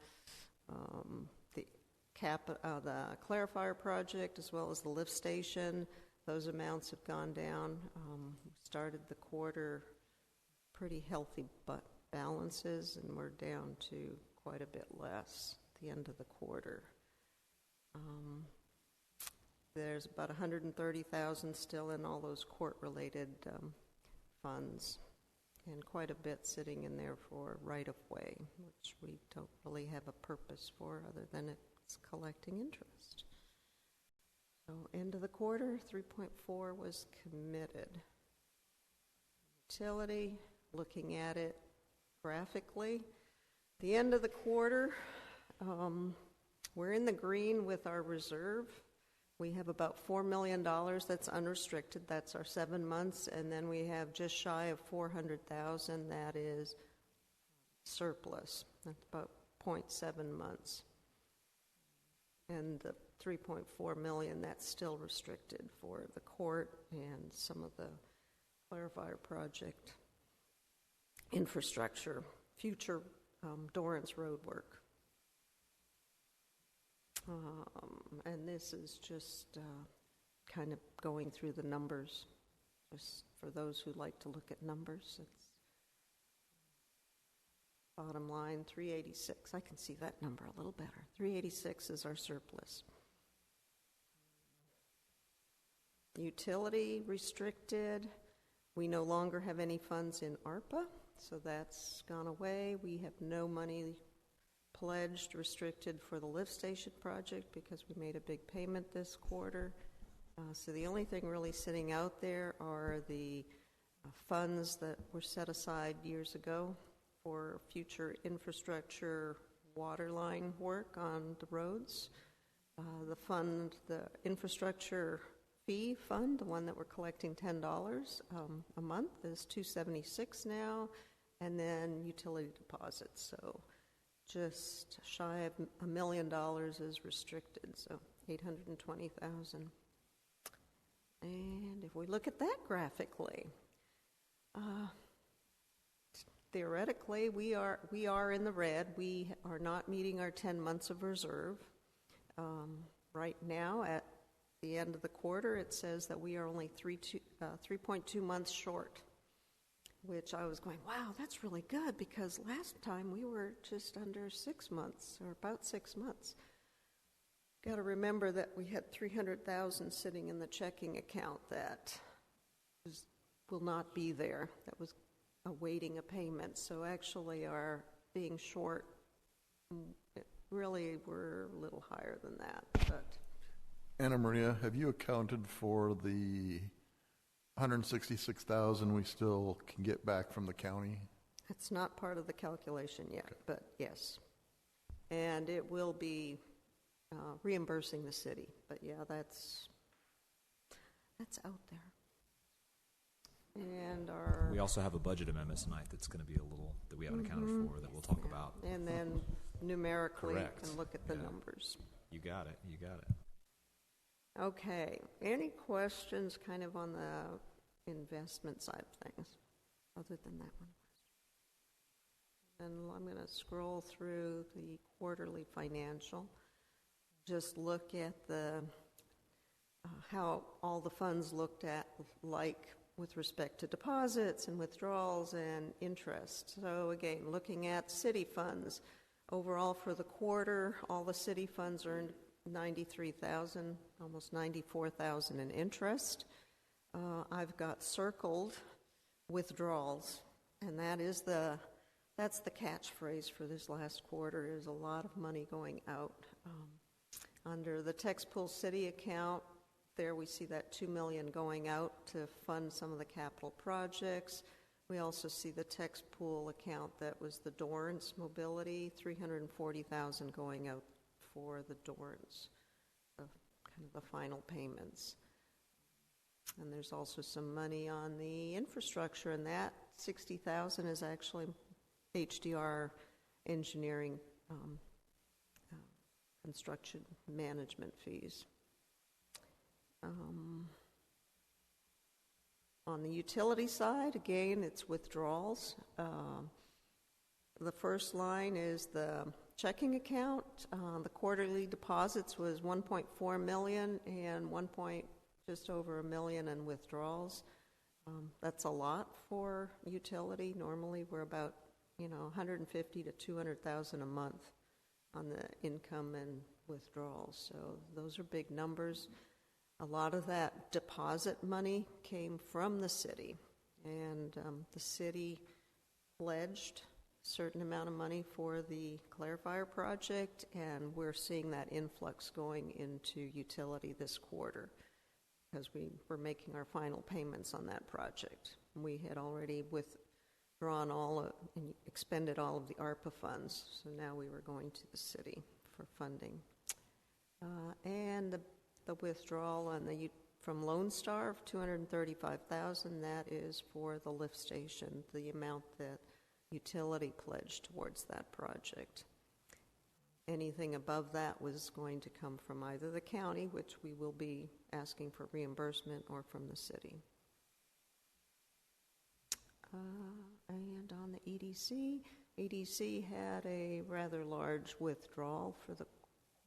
The clarifier project, as well as the lift station, those amounts have gone down. We started the quarter pretty healthy balances, and we're down to quite a bit less at the end of the quarter. There's about $130,000 still in all those court-related funds, and quite a bit sitting in there for right-of-way, which we don't really have a purpose for other than it's collecting interest. So end of the quarter, 3.4 was committed. Utility, looking at it graphically, the end of the quarter, we're in the green with our reserve. We have about $4 million that's unrestricted. That's our 7 months. And then we have just shy of $400,000 that is surplus. That's about 0.7 months. And the $3.4 million, that's still restricted for the court and some of the clarifier project infrastructure, future Dorrance road work. And this is just kind of going through the numbers, just for those who like to look at numbers. It's bottom line, 386. I can see that number a little better. 386 is our surplus. Utility restricted. We no longer have any funds in ARPA, so that's gone away. We have no money pledged, restricted for the lift station project because we made a big payment this quarter. So the only thing really sitting out there are the funds that were set aside years ago for future infrastructure water line work on the roads. The infrastructure fee fund, the one that we're collecting $10 a month, is $276 now, and then utility deposits. So just shy of $1 million is restricted, so $820,000. And if we look at that graphically, theoretically, we are in the red. We are not meeting our 10 months of reserve. Right now, at the end of the quarter, it says that we are only 3.2 months short, which I was going, wow, that's really good, because last time we were just under 6 months, or about 6 months. Got to remember that we had $300,000 sitting in the checking account that will not be there, that was awaiting a payment. So actually our being short, really we're a little higher than that. But Anna Maria, have you accounted for the $166,000 we still can get back from the county? it's not part of the calculation yet, but yes. And it will be reimbursing the city. But yeah, that's out there. And We also have a budget amendment tonight that's going to be a little, that we haven't accounted for, that we'll talk about. And then numerically Correct. can look at the Yeah. numbers. You got it. Okay, any questions kind of on the investment side of things, other than that one? And I'm going to scroll through the quarterly financial, just look at the how all the funds looked at, like with respect to deposits and withdrawals and interest. So again, looking at city funds, overall for the quarter, all the city funds earned $93,000, almost $94,000 in interest. I've got circled withdrawals, and that's the catchphrase for this last quarter, is a lot of money going out. Under the Tex Pool City account, there we see that $2 million going out to fund some of the capital projects. We also see the Tex Pool account that was the Dorrance Mobility, $340,000 going out for the Dorrance, kind of the final payments. And there's also some money on the infrastructure, and that $60,000 is actually HDR engineering construction management fees. On the utility side, again, it's withdrawals. The first line is the checking account. The quarterly deposits was $1.4 million and just over $1 million in withdrawals. That's a lot for utility. Normally, we're about $150,000 to $200,000 a month on the income and withdrawals. So those are big numbers. A lot of that deposit money came from the city, and the city pledged a certain amount of money for the clarifier project, and we're seeing that influx going into utility this quarter because we were making our final payments on that project. We had already withdrawn and expended all of the ARPA funds, so now we were going to the city for funding. And the withdrawal from Lone Star of $235,000, that is for the lift station, the amount that utility pledged towards that project. Anything above that was going to come from either the county, which we will be asking for reimbursement, or from the city. And on the EDC had a rather large withdrawal for the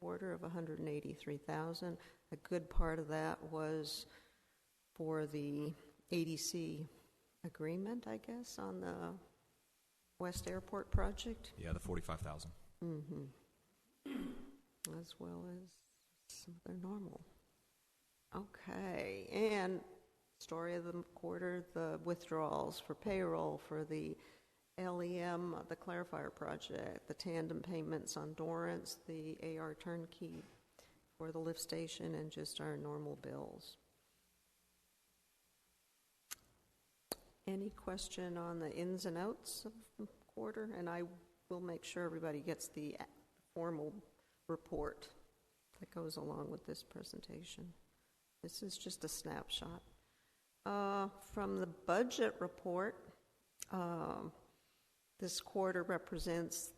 quarter of $183,000. A good part of that was for the ADC agreement, I guess, on the West Airport project. Yeah, the $45,000. Mm-hmm. As well as some of their normal. Okay, and story of the quarter, the withdrawals for payroll for the LEM, the clarifier project, the tandem payments on Dorrance, the AR turnkey for the lift station and just our normal bills. Any question on the ins and outs of the quarter? And I will make sure everybody gets the formal report that goes along with this presentation. This is just a snapshot. From the budget report, this quarter represents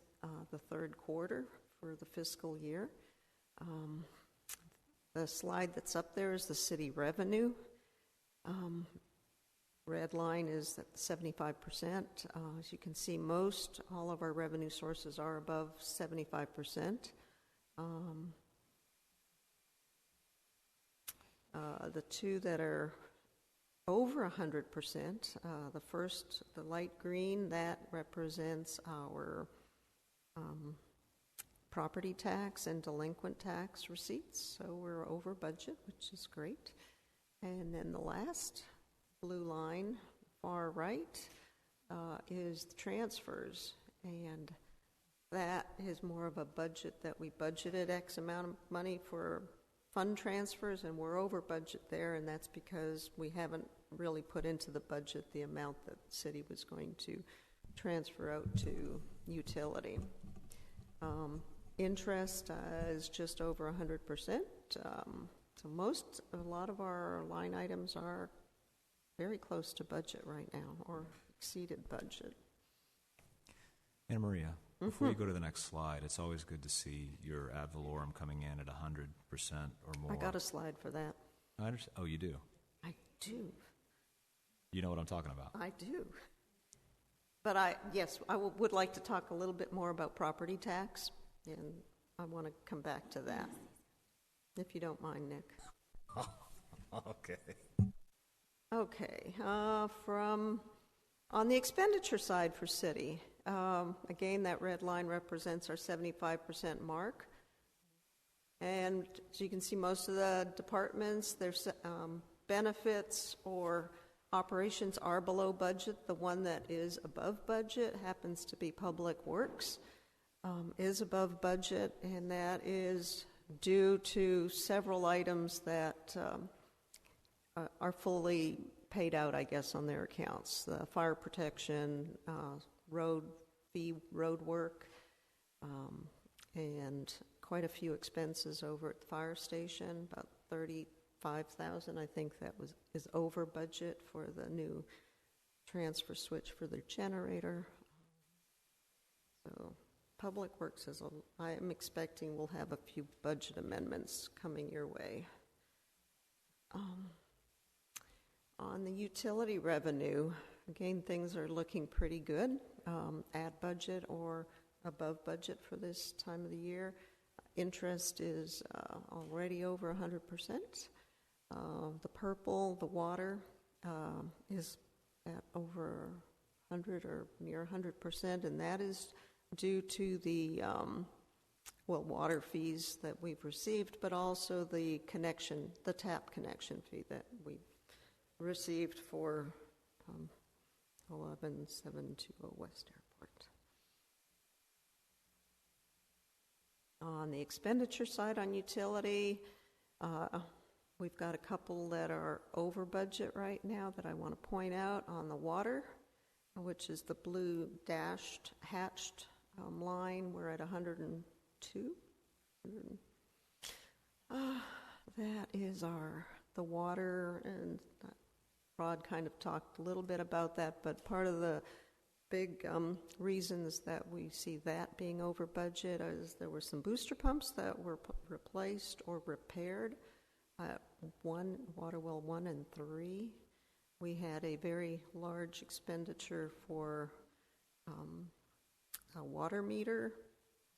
the third quarter for the fiscal year. The slide that's up there is the city revenue. Red line is at 75%. As you can see, all of our revenue sources are above 75%. The two that are over 100%, the light green, that represents our property tax and delinquent tax receipts, so we're over budget, which is great. And then the last blue line, far right, is the transfers, and that is more of a budget that we budgeted X amount of money for fund transfers, and we're over budget there, and that's because we haven't really put into the budget the amount that the city was going to transfer out to utility. Interest is just over 100%. So a lot of our line items are very close to budget right now, or exceeded budget. Anna Maria, before you go to the next slide, it's always good to see your ad valorem coming in at 100% or more. I got a slide for that. I understand. Oh, you do? I do. You know what I'm talking about? I do. But I would like to talk a little bit more about property tax, and I want to come back to that, if you don't mind, Nick. Okay. Okay. On the expenditure side for city, again, that red line represents our 75% mark. And as you can see, most of the departments, their benefits or operations are below budget. The one that is above budget happens to be Public Works, is above budget, and that is due to several items that are fully paid out, I guess, on their accounts. The fire protection, road work, and quite a few expenses over at the fire station, about $35,000. I think that is over budget for the new transfer switch for their generator. So Public Works I am expecting we'll have a few budget amendments coming your way. On the utility revenue, again, things are looking pretty good, at budget or above budget for this time of the year. Interest is already over 100%. The purple, the water, is at over 100 or near 100%, and that is due to the water fees that we've received, but also the tap connection fee that we've received for 11720 West Airport. On the expenditure side on utility, we've got a couple that are over budget right now that I want to point out. On the water, which is the blue hatched line, we're at 102. That is the water, and Rod kind of talked a little bit about that, but part of the big reasons that we see that being over budget is there were some booster pumps that were replaced or repaired at water well 1 and 3. We had a very large expenditure for a water meter,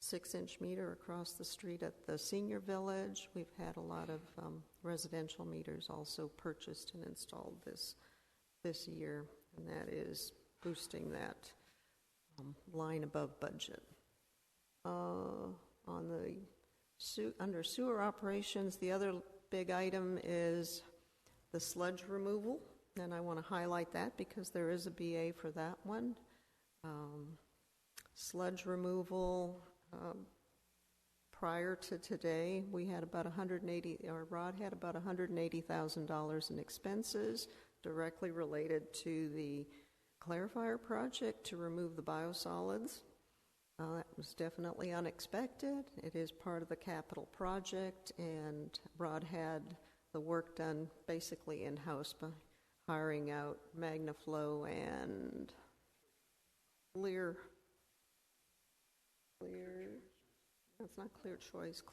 6-inch meter across the street at the senior village. We've had a lot of residential meters also purchased and installed this year, and that is boosting that line above budget. Under sewer operations, the other big item is the sludge removal, and I want to highlight that because there is a BA for that one. Sludge removal prior to today, we had about 180, or Rod had about $180,000 in expenses directly related to the clarifier project to remove the biosolids. That was definitely unexpected. It is part of the capital project, and Rod had the work done basically in-house by hiring out MagnaFlow and that's not Clear Choice,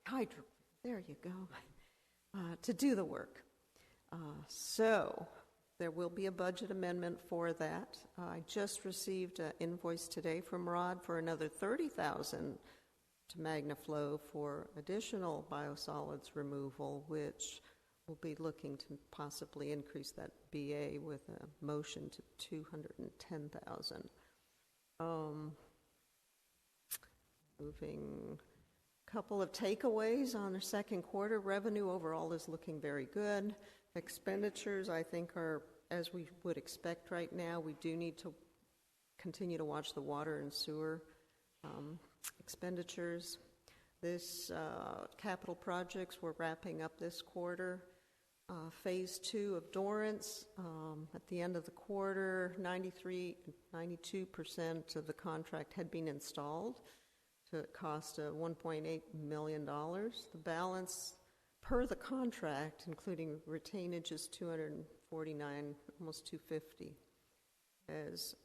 Hydro, there you go, to do the work. So there will be a budget amendment for that. I just received an invoice today from Rod for another $30,000 to MagnaFlow for additional biosolids removal, which we'll be looking to possibly increase that BA with a motion to $210,000. Moving, a couple of takeaways on the second quarter. Revenue overall is looking very good. Expenditures, I think, are as we would expect right now. We do need to continue to watch the water and sewer expenditures. This capital projects we're wrapping up this quarter. Phase 2 of Dorrance, at the end of the quarter, 92% of the contract had been installed to a cost of $1.8 million. The balance per the contract, including retainage, is $249, almost $250. As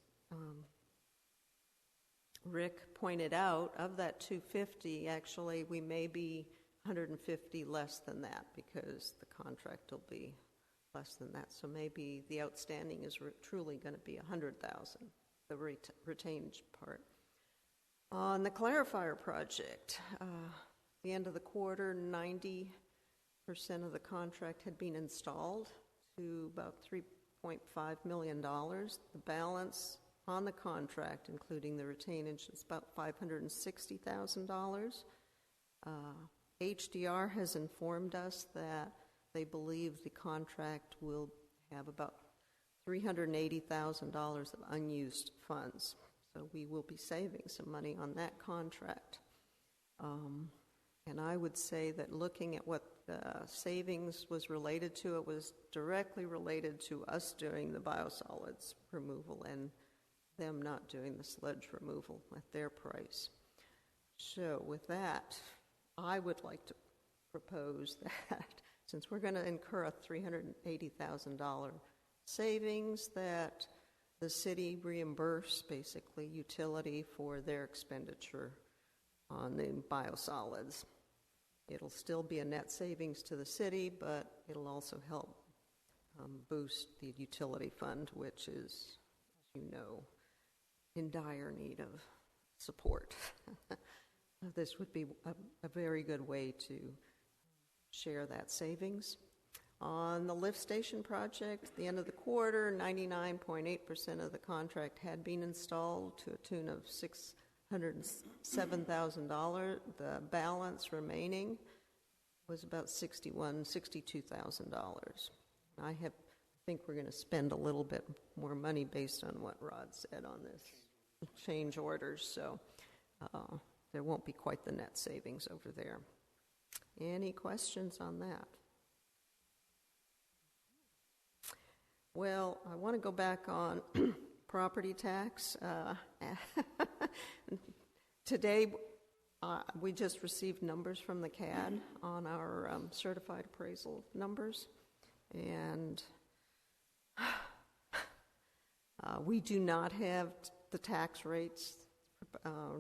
Rick pointed out, of that $250, actually, we may be $150 less than that because the contract will be less than that. So maybe the outstanding is truly going to be $100,000, the retainage part. On the clarifier project, the end of the quarter, 90% of the contract had been installed to about $3.5 million. The balance on the contract, including the retainage, is about $560,000. HDR has informed us that they believe the contract will have about $380,000 of unused funds. So we will be saving some money on that contract. And I would say that looking at what the savings was related to, it was directly related to us doing the biosolids removal and them not doing the sludge removal at their price. So with that, I would like to propose that since we're going to incur a $380,000 savings, that the city reimburse basically utility for their expenditure on the biosolids. It'll still be a net savings to the city, but it'll also help boost the utility fund, which is, as you know, in dire need of support. This would be a very good way to share that savings. On the lift station project, at the end of the quarter, 99.8% of the contract had been installed to a tune of $607,000. The balance remaining was about $62,000. I think we're going to spend a little bit more money based on what Rod said on this change orders, so there won't be quite the net savings over there. Any questions on that? Well, I want to go back on property tax. Today, we just received numbers from the CAD on our certified appraisal numbers, and we do not have the tax rates,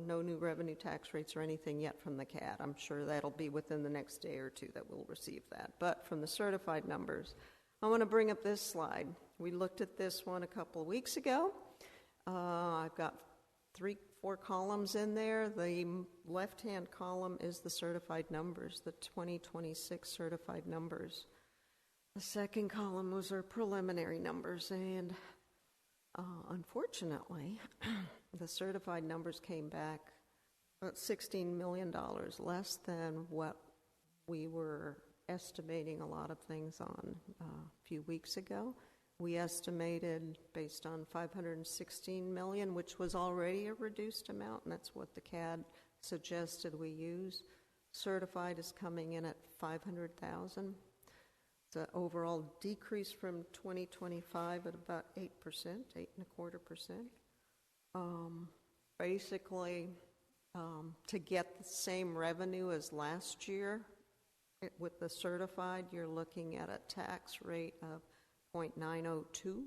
no new revenue tax rates or anything yet from the CAD. I'm sure that'll be within the next day or two that we'll receive that. But from the certified numbers, I want to bring up this slide. We looked at this one a couple of weeks ago. I've got 3-4 columns in there. The left-hand column is the certified numbers, the 2026 certified numbers. The second column was our preliminary numbers, and unfortunately, the certified numbers came back about $16 million less than what we were estimating a lot of things on a few weeks ago. We estimated based on $516 million, which was already a reduced amount, and that's what the CAD suggested we use. Certified is coming in at 500,000. It's an overall decrease from 2025 at about 8%, 8.25%. Basically, to get the same revenue as last year, with the certified, you're looking at a tax rate of 0.902.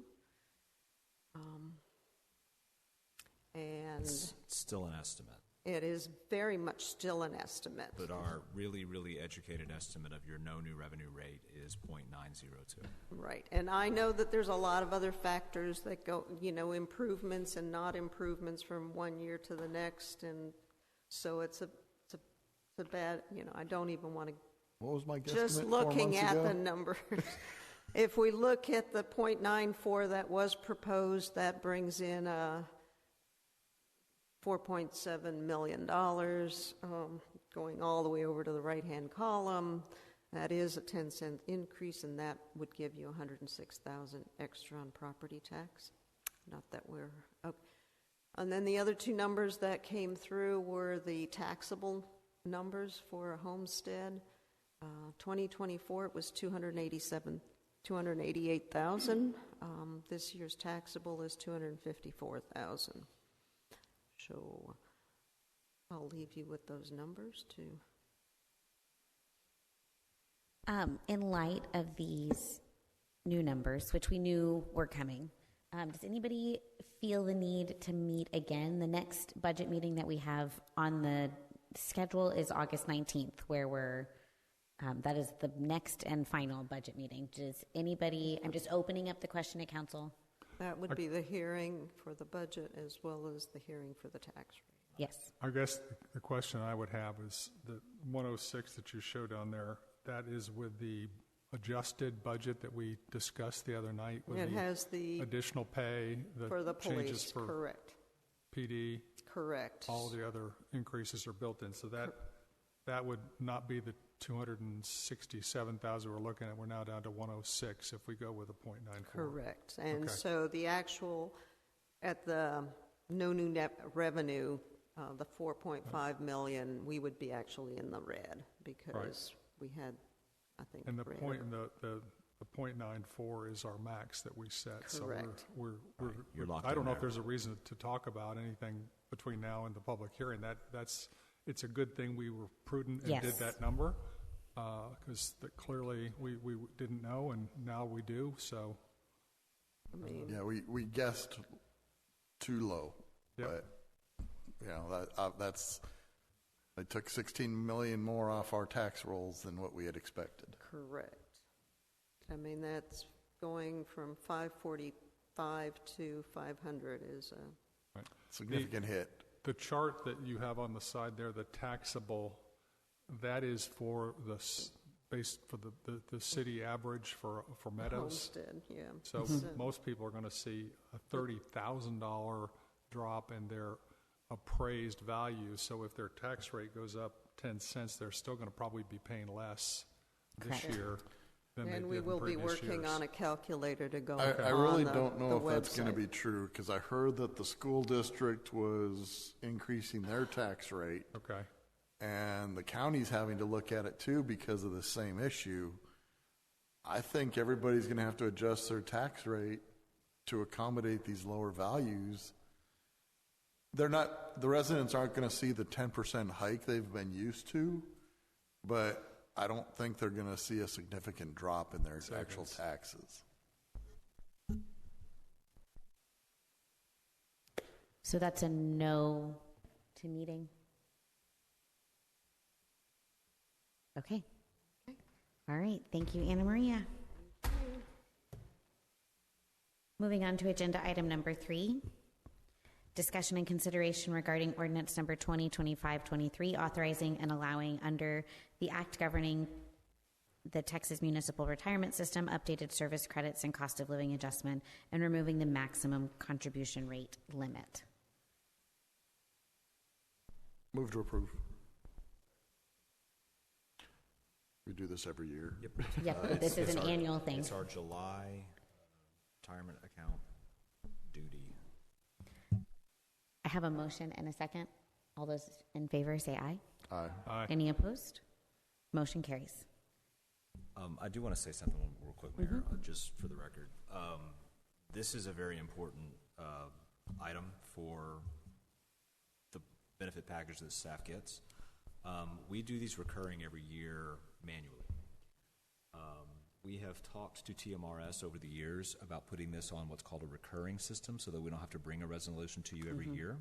And It's still an estimate, it is very much still an estimate. but our really, really educated estimate of your no new revenue rate is 0.902. Right, and I know that there's a lot of other factors that go, improvements and not improvements from one year to the next, and so it's a bad, I don't even want to. What was my guesstimate Just 4 looking months at ago? the numbers. If we look at the 0.94 that was proposed, that brings in $4.7 million, going all the way over to the right-hand column. That is a 10-cent increase, and that would give you $106,000 extra on property tax. Not that we're okay. And then the other two numbers that came through were the taxable numbers for a homestead. 2024 it was 288,000. This year's taxable is 254,000. So I'll leave you with those numbers too. In light of these new numbers, which we knew were coming, does anybody feel the need to meet again? The next budget meeting that we have on the schedule is August 19th, where that is the next and final budget meeting. Does anybody, I'm just opening up the question to council. That would be the hearing for the budget as well as the hearing for the tax rate. Yes. I guess the question I would have is the 106 that you showed on there, that is with the adjusted budget that we discussed the other night with It the has the, additional pay, for the changes police, for correct, PD, correct. all the other increases are built in. So that would not be the 267,000 we're looking at. We're now down to 106 if we go with a 0.94. Correct. And Okay. so the actual, at the no new net revenue, the 4.5 million, we would be actually in the red because we had, I think, And the red. point in the 0.94 is our max that we set. Correct. So we're You're locked I don't in know there. if there's a reason to talk about anything between now and the public hearing. It's a good thing we were prudent and did Yes. that number, because clearly we didn't know, and now we do, so. I mean, Yeah, we guessed too low. Yep. But, that's, they took 16 million more off our tax rolls than what we had expected. correct. I mean, that's going from 545 to 500 is a, Significant hit. The chart that you have on the side there, the taxable, that is for the city average for Meadows. homestead, yeah. So most people are going to see a $30,000 drop in their appraised value. So if their tax rate goes up 10 cents, they're still going to probably be paying less this Correct. year than they And did we in will be previous working years. on a calculator to go I on really the- don't know the if that's going to website. be true, because I heard that the school district was increasing their tax rate, Okay. and the county's having to look at it too because of the same issue. I think everybody's going to have to adjust their tax rate to accommodate these lower values. The residents aren't going to see the 10% hike they've been used to, but I don't think they're going to see a significant drop in their actual taxes. So that's a no to meeting? Okay. All right. Thank you, Anna Maria. Moving on to agenda item number 3. Discussion and consideration regarding ordinance number 2025-23, authorizing and allowing under the act governing the Texas Municipal Retirement System updated service credits and cost of living adjustment, and removing the maximum contribution rate limit. Move to approve. We do this every year. Yep, this is an annual thing. It's our July retirement account duty. I have a motion and a second. All those in favor say aye. Aye. Aye. Any opposed? Motion carries. I do want to say something real quick, Mayor, just for the record. This is a very important item for the benefit package that staff gets. We do these recurring every year manually. We have talked to TMRS over the years about putting this on what's called a recurring system so that we don't have to bring a resolution to you every year.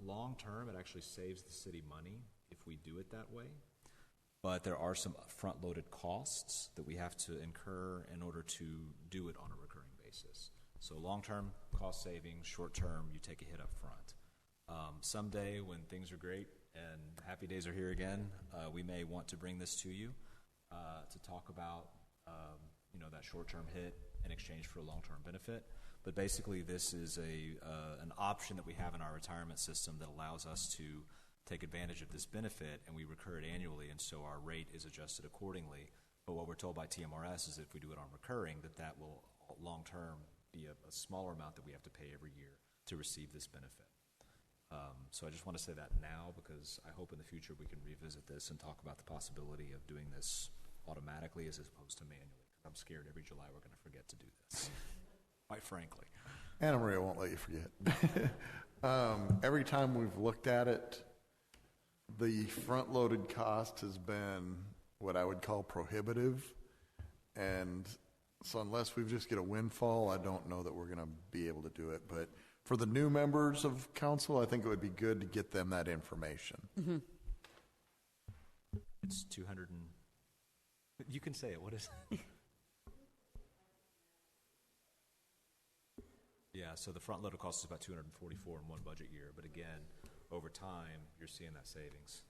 Long term, it actually saves the city money if we do it that way. But there are some front-loaded costs that we have to incur in order to do it on a recurring basis. So long-term, cost savings; short-term, you take a hit up front. Someday, when things are great and happy days are here again, we may want to bring this to you to talk about that short-term hit in exchange for a long-term benefit. But basically, this is an option that we have in our retirement system that allows us to take advantage of this benefit, and we recur it annually, and so our rate is adjusted accordingly. But what we're told by TMRS is if we do it on recurring, that will long-term be a smaller amount that we have to pay every year to receive this benefit. So I just want to say that now, because I hope in the future we can revisit this and talk about the possibility of doing this automatically as opposed to manually. I'm scared every July we're going to forget to do this, quite frankly. Anna Maria won't let you forget. Every time we've looked at it, the front-loaded cost has been what I would call prohibitive. And so unless we just get a windfall, I don't know that we're going to be able to do it. But for the new members of council, I think it would be good to get them that information. Mm-hmm. It's 200 and... You can say it. What is it? Yeah, so the front-loaded cost is about 244 in one budget year. But again, over time, you're seeing that savings.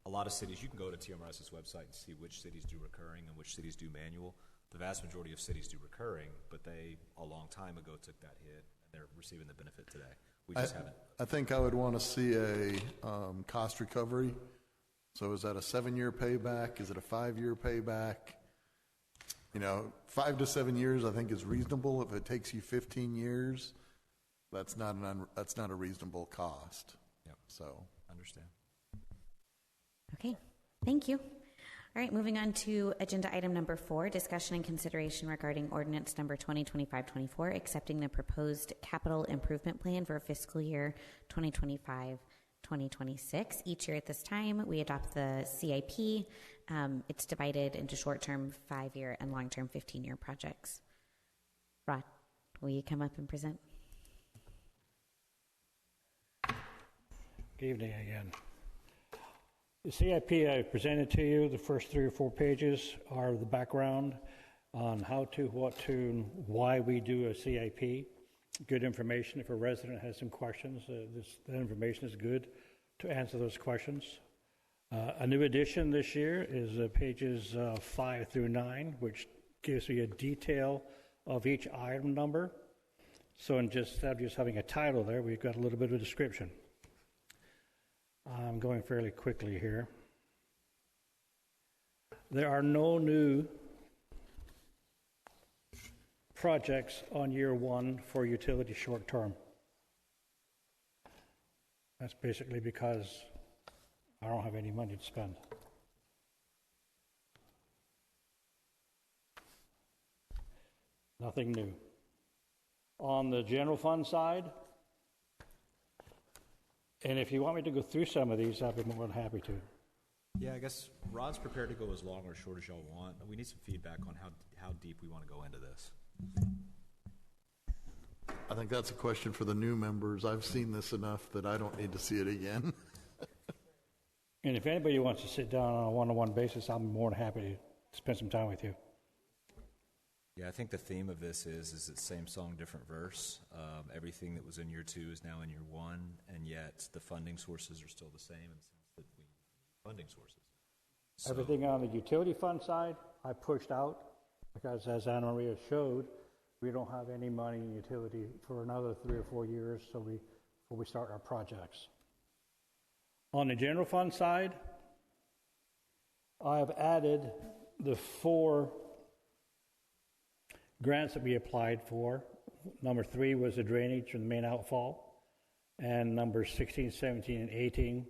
A lot of cities, you can go to TMRS's website and see which cities do recurring and which cities do manual. The vast majority of cities do recurring, but they, a long time ago, took that hit, and they're receiving the benefit today. We just haven't. I think I would want to see a cost recovery. So is that a 7-year payback? Is it a 5-year payback? 5 to 7 years I think is reasonable. If it takes you 15 years, that's not a reasonable cost. Yep. So Understand. Okay, thank you. All right, moving on to agenda item number 4, discussion and consideration regarding ordinance number 2025-24, accepting the proposed capital improvement plan for fiscal year 2025-2026. Each year at this time, we adopt the CIP. It's divided into short-term 5-year and long-term 15-year projects. Rod, will you come up and present? Good evening again. The CIP I presented to you, the first 3 or 4 pages are the background on how to, what to, and why we do a CIP. Good information. If a resident has some questions, that information is good to answer those questions. A new addition this year is pages 5 through 9, which gives you a detail of each item number. So instead of just having a title there, we've got a little bit of a description. I'm going fairly quickly here. There are no new projects on year 1 for utility short term. That's basically because I don't have any money to spend. Nothing new. On the general fund side, and if you want me to go through some of these, I'd be more than happy to. Yeah, I guess Rod's prepared to go as long or as short as y'all want. We need some feedback on how deep we want to go into this. I think that's a question for the new members. I've seen this enough that I don't need to see it again. And if anybody wants to sit down on a one-on-one basis, I'm more than happy to spend some time with you. Yeah, I think the theme of this is it's same song, different verse. Everything that was in year 2 is now in year 1, and yet the funding sources are still the same in the sense that we funding sources. So, Everything on the utility fund side, I pushed out because, as Anna Maria showed, we don't have any money in utility for another 3 or 4 years before we start our projects. On the general fund side, I have added the 4 grants that we applied for. Number 3 was the drainage and the main outfall. And numbers 16, 17, and 18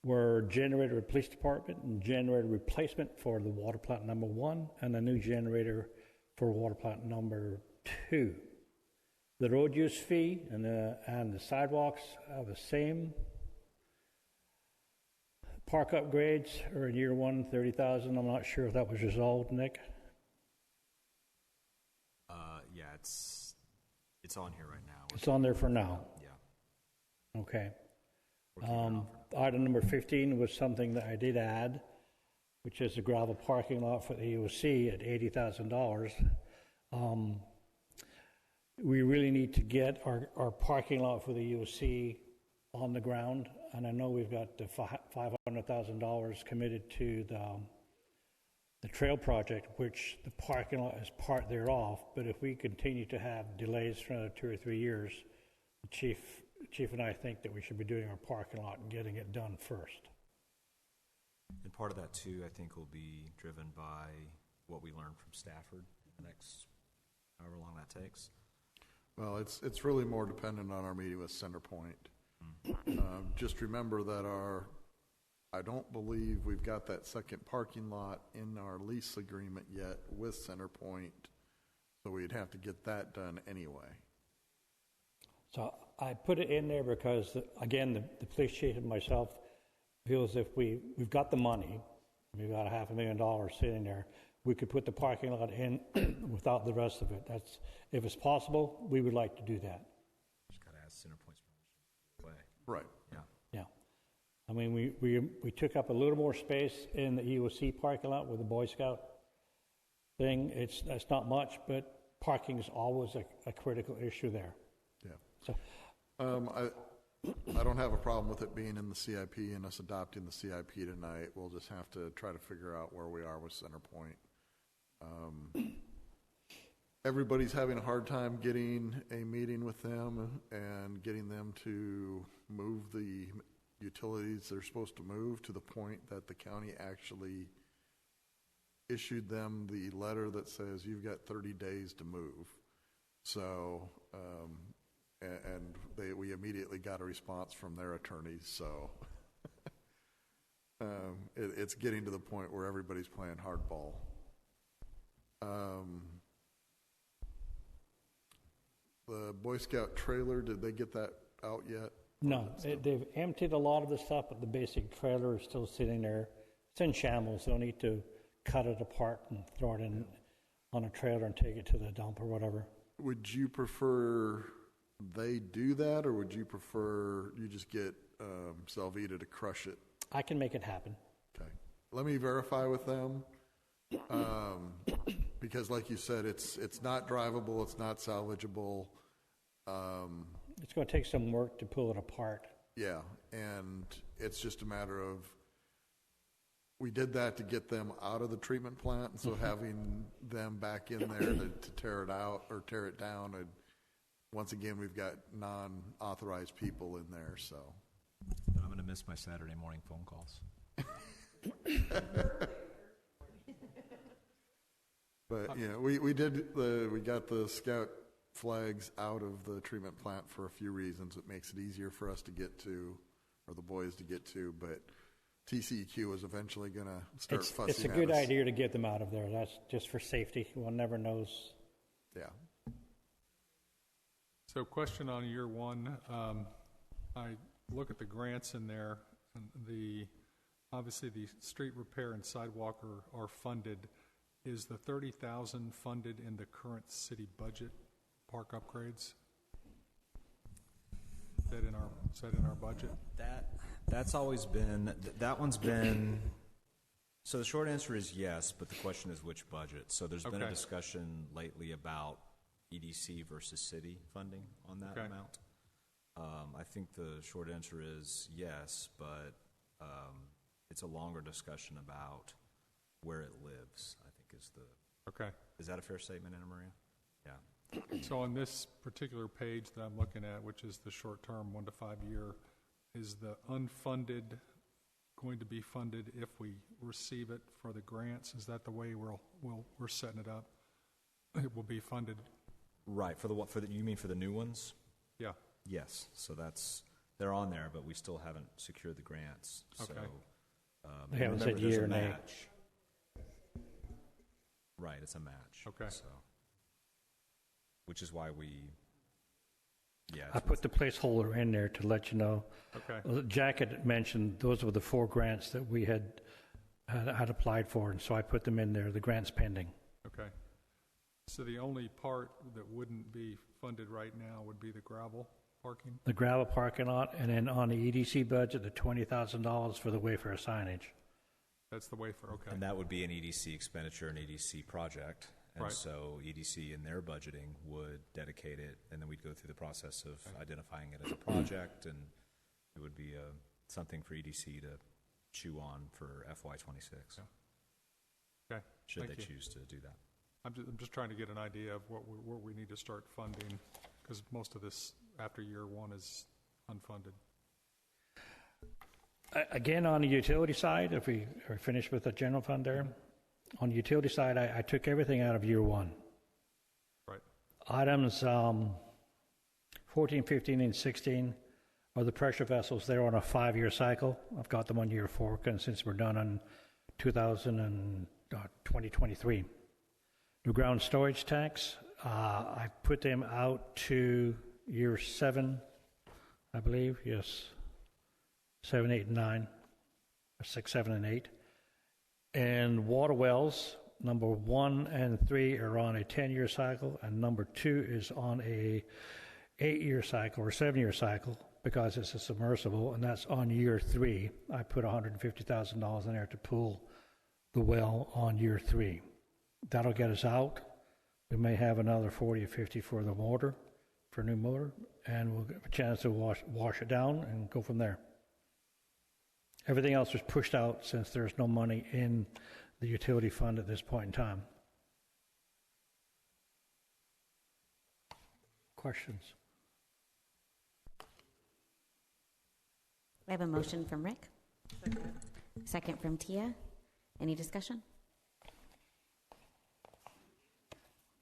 were generator of police department and generator replacement for the water plant number 1 and a new generator for water plant number 2. The road use fee and the sidewalks are the same. Park upgrades are in year 1, 30,000. I'm not sure if that was resolved, Nick. Yeah, it's on here right now. It's on there for now. Yeah. Okay. Item number 15 was something that I did add, which is a gravel parking lot for the EOC at $80,000. We really need to get our parking lot for the EOC on the ground, and I know we've got the $500,000 committed to the trail project, which the parking lot is part thereof. But if we continue to have delays for another 2 or 3 years, the chief and I think that we should be doing our parking lot and getting it done first. And part of that, too, I think will be driven by what we learn from Stafford in the next however long that takes. Well, it's really more dependent on our meeting with Centerpoint. Just remember that I don't believe we've got that second parking lot in our lease agreement yet with Centerpoint, so we'd have to get that done anyway. So I put it in there because, again, the police chief and myself feel as if we've got the money, we've got $500,000 sitting there, we could put the parking lot in without the rest of it. That's, if it's possible, we would like to do that. Just got to ask Centerpoint's permission. Right. Yeah. Yeah. I mean, we took up a little more space in the EOC parking lot with the Boy Scout thing. That's not much, but parking is always a critical issue there. Yeah. So, I don't have a problem with it being in the CIP and us adopting the CIP tonight. We'll just have to try to figure out where we are with Centerpoint. Everybody's having a hard time getting a meeting with them and getting them to move the utilities they're supposed to move to the point that the county actually issued them the letter that says you've got 30 days to move. So, we immediately got a response from their attorneys. So it's getting to the point where everybody's playing hardball. The Boy Scout trailer, did they get that out yet? no, they've emptied a lot of the stuff, but the basic trailer is still sitting there. It's in shambles. They'll need to cut it apart and throw it in on a trailer and take it to the dump or whatever. Would you prefer they do that, or would you prefer you just get Salvita to crush it? I can make it happen. Okay. Let me verify with them. Because like you said, it's not drivable, it's not salvageable. It's going to take some work to pull it apart. Yeah, and it's just a matter of, we did that to get them out of the treatment plant, and so having them back in there to tear it out or tear it down, and once again, we've got non-authorized people in there, so. I'm going to miss my Saturday morning phone calls. But, you know, we got the Scout flags out of the treatment plant for a few reasons. It makes it easier for us to get to, or the boys to get to, but TCEQ is eventually going to start fussing at us. It's a good idea to get them out of there. That's just for safety. One never knows. Yeah. So question on year 1, I look at the grants in there, and obviously the street repair and sidewalk are funded. Is the $30,000 funded in the current city budget, park upgrades? Is that in our budget? That's always been, that one's been, so the short answer is yes, but the question is which budget. So there's been a discussion lately about EDC versus city funding on that amount. I think the short answer is yes, but it's a longer discussion about where it lives, I think is the... Okay. Is that a fair statement, Anna Maria? Yeah. So on this particular page that I'm looking at, which is the short-term 1 to 5 year, is the unfunded going to be funded if we receive it for the grants? Is that the way we're setting it up? it will be funded. Right, you mean for the new ones? Yeah. Yes, so they're on there, but we still haven't secured the grants. So, Okay. They haven't remember, said there's year a and age. match. Right, it's a match. Okay. So, which is why I put the placeholder in there to let you know. Okay. Jack had mentioned those were the 4 grants that we had applied for, and so I put them in there, the grants pending. Okay. So the only part that wouldn't be funded right now would be the gravel parking? The gravel parking lot, and then on the EDC budget, the $20,000 for the Wayfair signage. That's the wafer, okay. And that would be an EDC expenditure, an EDC project. And Right. so EDC in their budgeting would dedicate it, and then we'd go through the process of identifying it as a project, and it would be something for EDC to chew on for FY26, Okay, should thank they you. choose to do that. I'm just trying to get an idea of what we need to start funding, because most of this after year 1 is unfunded. Again, on the utility side, if we are finished with the general fund there, on the utility side, I took everything out of year 1. Right. Items 14, 15, and 16 are the pressure vessels. They're on a 5-year cycle. I've got them on year 4, and since we're done on 2023. The ground storage tanks, I put them out to year 7, I believe. Yes, 7, 8, and 9, or 6, 7, and 8. And water wells, number 1 and 3 are on a 10-year cycle, and number 2 is on a 8-year cycle or 7-year cycle because it's a submersible, and that's on year 3. I put $150,000 in there to pool the well on year 3. That'll get us out. We may have another 40 or 50 for the motor, for a new motor, and we'll get a chance to wash it down and go from there. Everything else was pushed out since there's no money in the utility fund at this point in time. Questions? I have a motion from Rick. Second from Tia. Any discussion?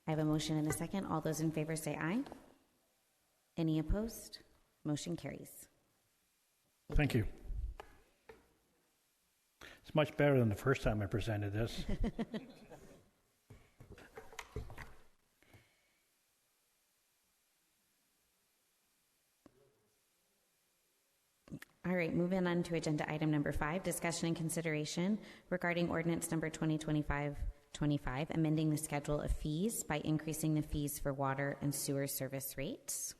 I have a motion and a second. All those in favor say aye. Any opposed? Motion carries. Thank you. It's much better than the first time I presented this. All right, moving on to agenda item number 5, discussion and consideration regarding ordinance number 2025-25, amending the schedule of fees by increasing the fees for water and sewer service rates.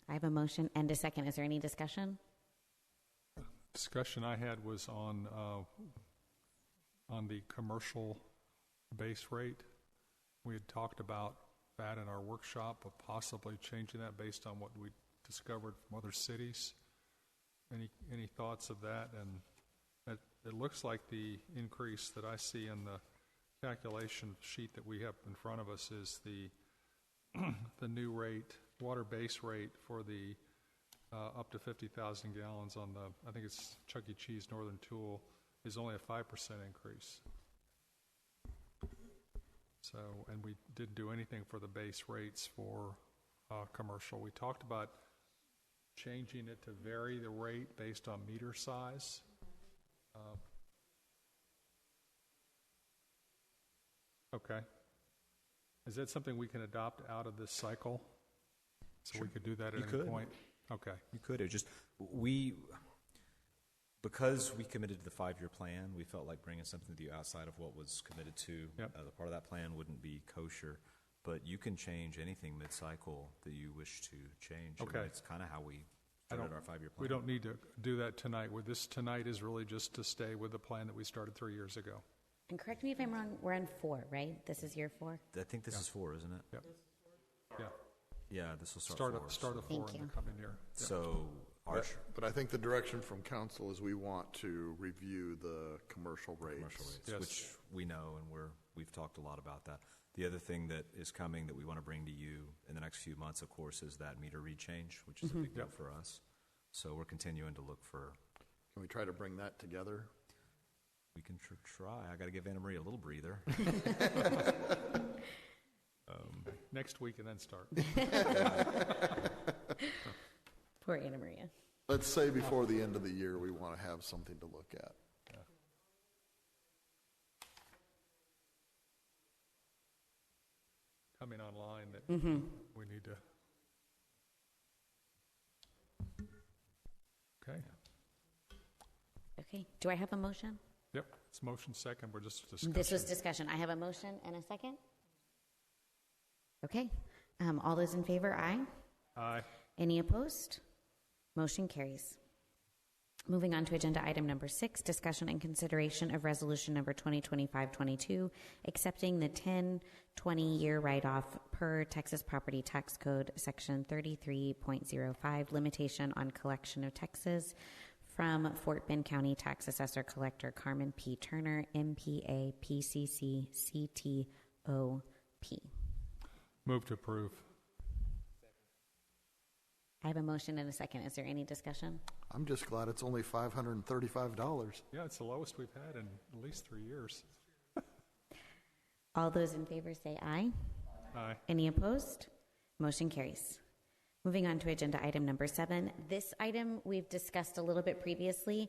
I have a motion and a second. Is there any discussion? Discussion I had was on the commercial base rate. We had talked about that in our workshop of possibly changing that based on what we discovered from other cities. Any thoughts of that? And it looks like the increase that I see in the calculation sheet that we have in front of us is the new rate, water base rate for the up to 50,000 gallons on the, I think it's Chuck E. Cheese Northern Tool, is only a 5% increase. So, and we didn't do anything for the base rates for commercial. We talked about changing it to vary the rate based on meter size. Okay. Is that something we can adopt out of this cycle? So we could do that at any point? Okay. You could. It just, because we committed to the 5-year plan, we felt like bringing something to you outside of what was committed to. Yep. The part of that plan wouldn't be kosher, but you can change anything mid-cycle that you wish to change. I mean, Okay. it's kind of how we started our 5-year plan. We don't need to do that tonight. With this tonight is really just to stay with the plan that we started 3 years ago. And correct me if I'm wrong, we're on 4, right? This is year 4? I think this is 4, isn't it? Yep. Yeah. Yeah, this will start 4. Start a 4 Thank in you. the coming year. Yep. So, But I think the direction from council is we want to review the commercial rates. commercial rates, Yes. which we know, and we've talked a lot about that. The other thing that is coming that we want to bring to you in the next few months, of course, is that meter read change, which is a big deal Yep. for us. So we're continuing to look for. Can we try to bring that together? We can try. I got to give Anna Marie a little breather. Next week and then start. Poor Anna Maria. Let's say before the end of the year, we want to have something to look at. Coming online that we need to. Okay. Okay, do I have a motion? Yep. It's motion second. We're just discussing. This was discussion. I have a motion and a second. Okay, all those in favor, aye. Aye. Any opposed? Motion carries. Moving on to agenda item number 6, discussion and consideration of resolution number 2025-22, accepting the 10-20-year write-off per Texas Property Tax Code section 33.05, limitation on collection of taxes from Fort Bend County Tax Assessor Collector Carmen P. Turner, MPA, PCC, CTOP. Move to approve. I have a motion and a second. Is there any discussion? I'm just glad it's only $535. Yeah, it's the lowest we've had in at least 3 years. All those in favor say aye. Aye. Any opposed? Motion carries. Moving on to agenda item number 7. This item we've discussed a little bit previously,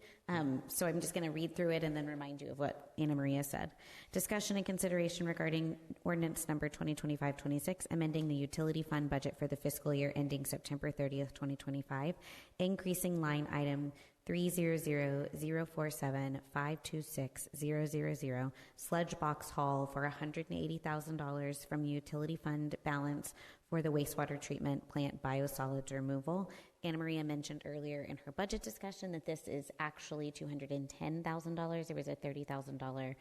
so I'm just going to read through it and then remind you of what Anna Maria said. Discussion and consideration regarding ordinance number 2025-26, amending the utility fund budget for the fiscal year ending September 30th, 2025, increasing line item 300-047-526-000, sludge box haul for $180,000 from the utility fund balance for the wastewater treatment plant biosolids removal. Anna Maria mentioned earlier in her budget discussion that this is actually $210,000. There was a $30,000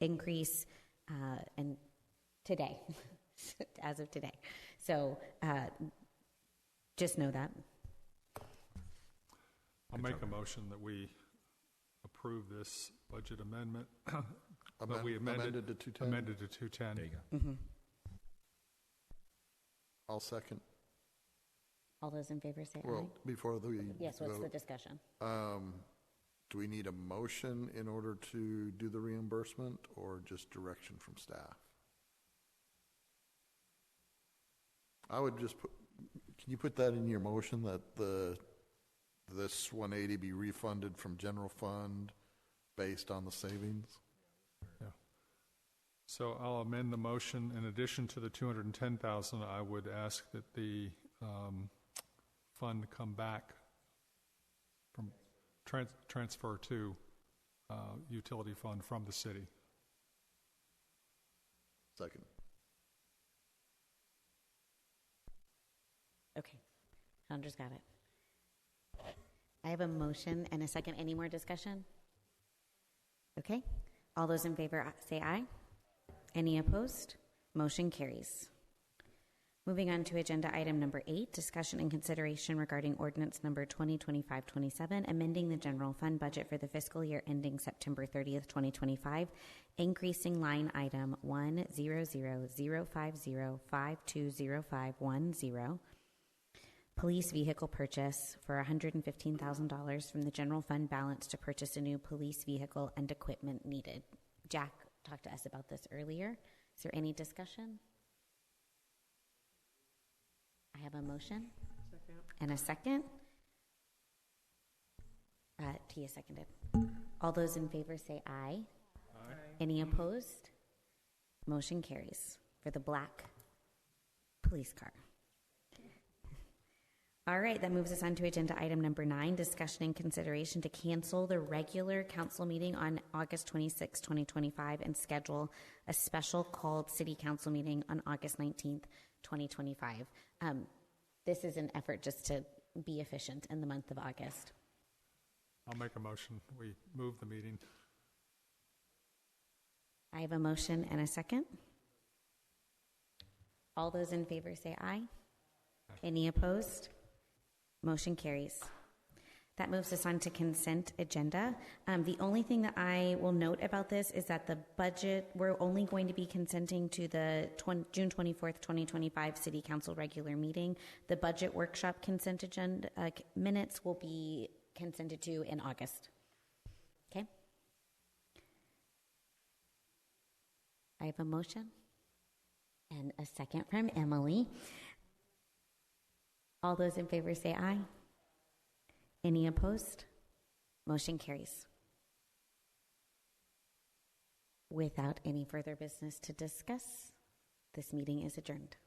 increase and today, as of today. So just know that. I'll make a motion that we approve this budget amendment, but we Amended to 210? amended to 210. There you go. I'll second. All those in favor say Well, aye. before we Yes, what's the vote, discussion? do we need a motion in order to do the reimbursement or just direction from staff? I would just put, can you put that in your motion that this 180 be refunded from general fund based on the savings? Yeah. So I'll amend the motion. In addition to the $210,000, I would ask that the fund come back from transfer to utility fund from the city. Second. Okay, Chandra's got it. I have a motion and a second. Any more discussion? Okay, all those in favor say aye. Any opposed? Motion carries. Moving on to agenda item number 8, discussion and consideration regarding ordinance number 2025-27, amending the general fund budget for the fiscal year ending September 30th, 2025, increasing line item 100,050,520510, police vehicle purchase for $115,000 from the general fund balance to purchase a new police vehicle and equipment needed. Jack talked to us about this earlier. Is there any discussion? I have a motion and a second. Tia seconded. All those in favor say aye. Aye. Any opposed? Motion carries for the black police car. All right, that moves us on to agenda item number 9, discussion and consideration to cancel the regular council meeting on August 26, 2025, and schedule a special called city council meeting on August 19th, 2025. This is an effort just to be efficient in the month of August. I'll make a motion. We move the meeting. I have a motion and a second. All those in favor say aye. Any opposed? Motion carries. That moves us on to consent agenda. The only thing that I will note about this is that the budget, we're only going to be consenting to the June 24th, 2025 City Council regular meeting. The budget workshop consent agenda minutes will be consented to in August. Okay? I have a motion and a second from Emily. All those in favor say aye. Any opposed? Motion carries. Without any further business to discuss, this meeting is adjourned.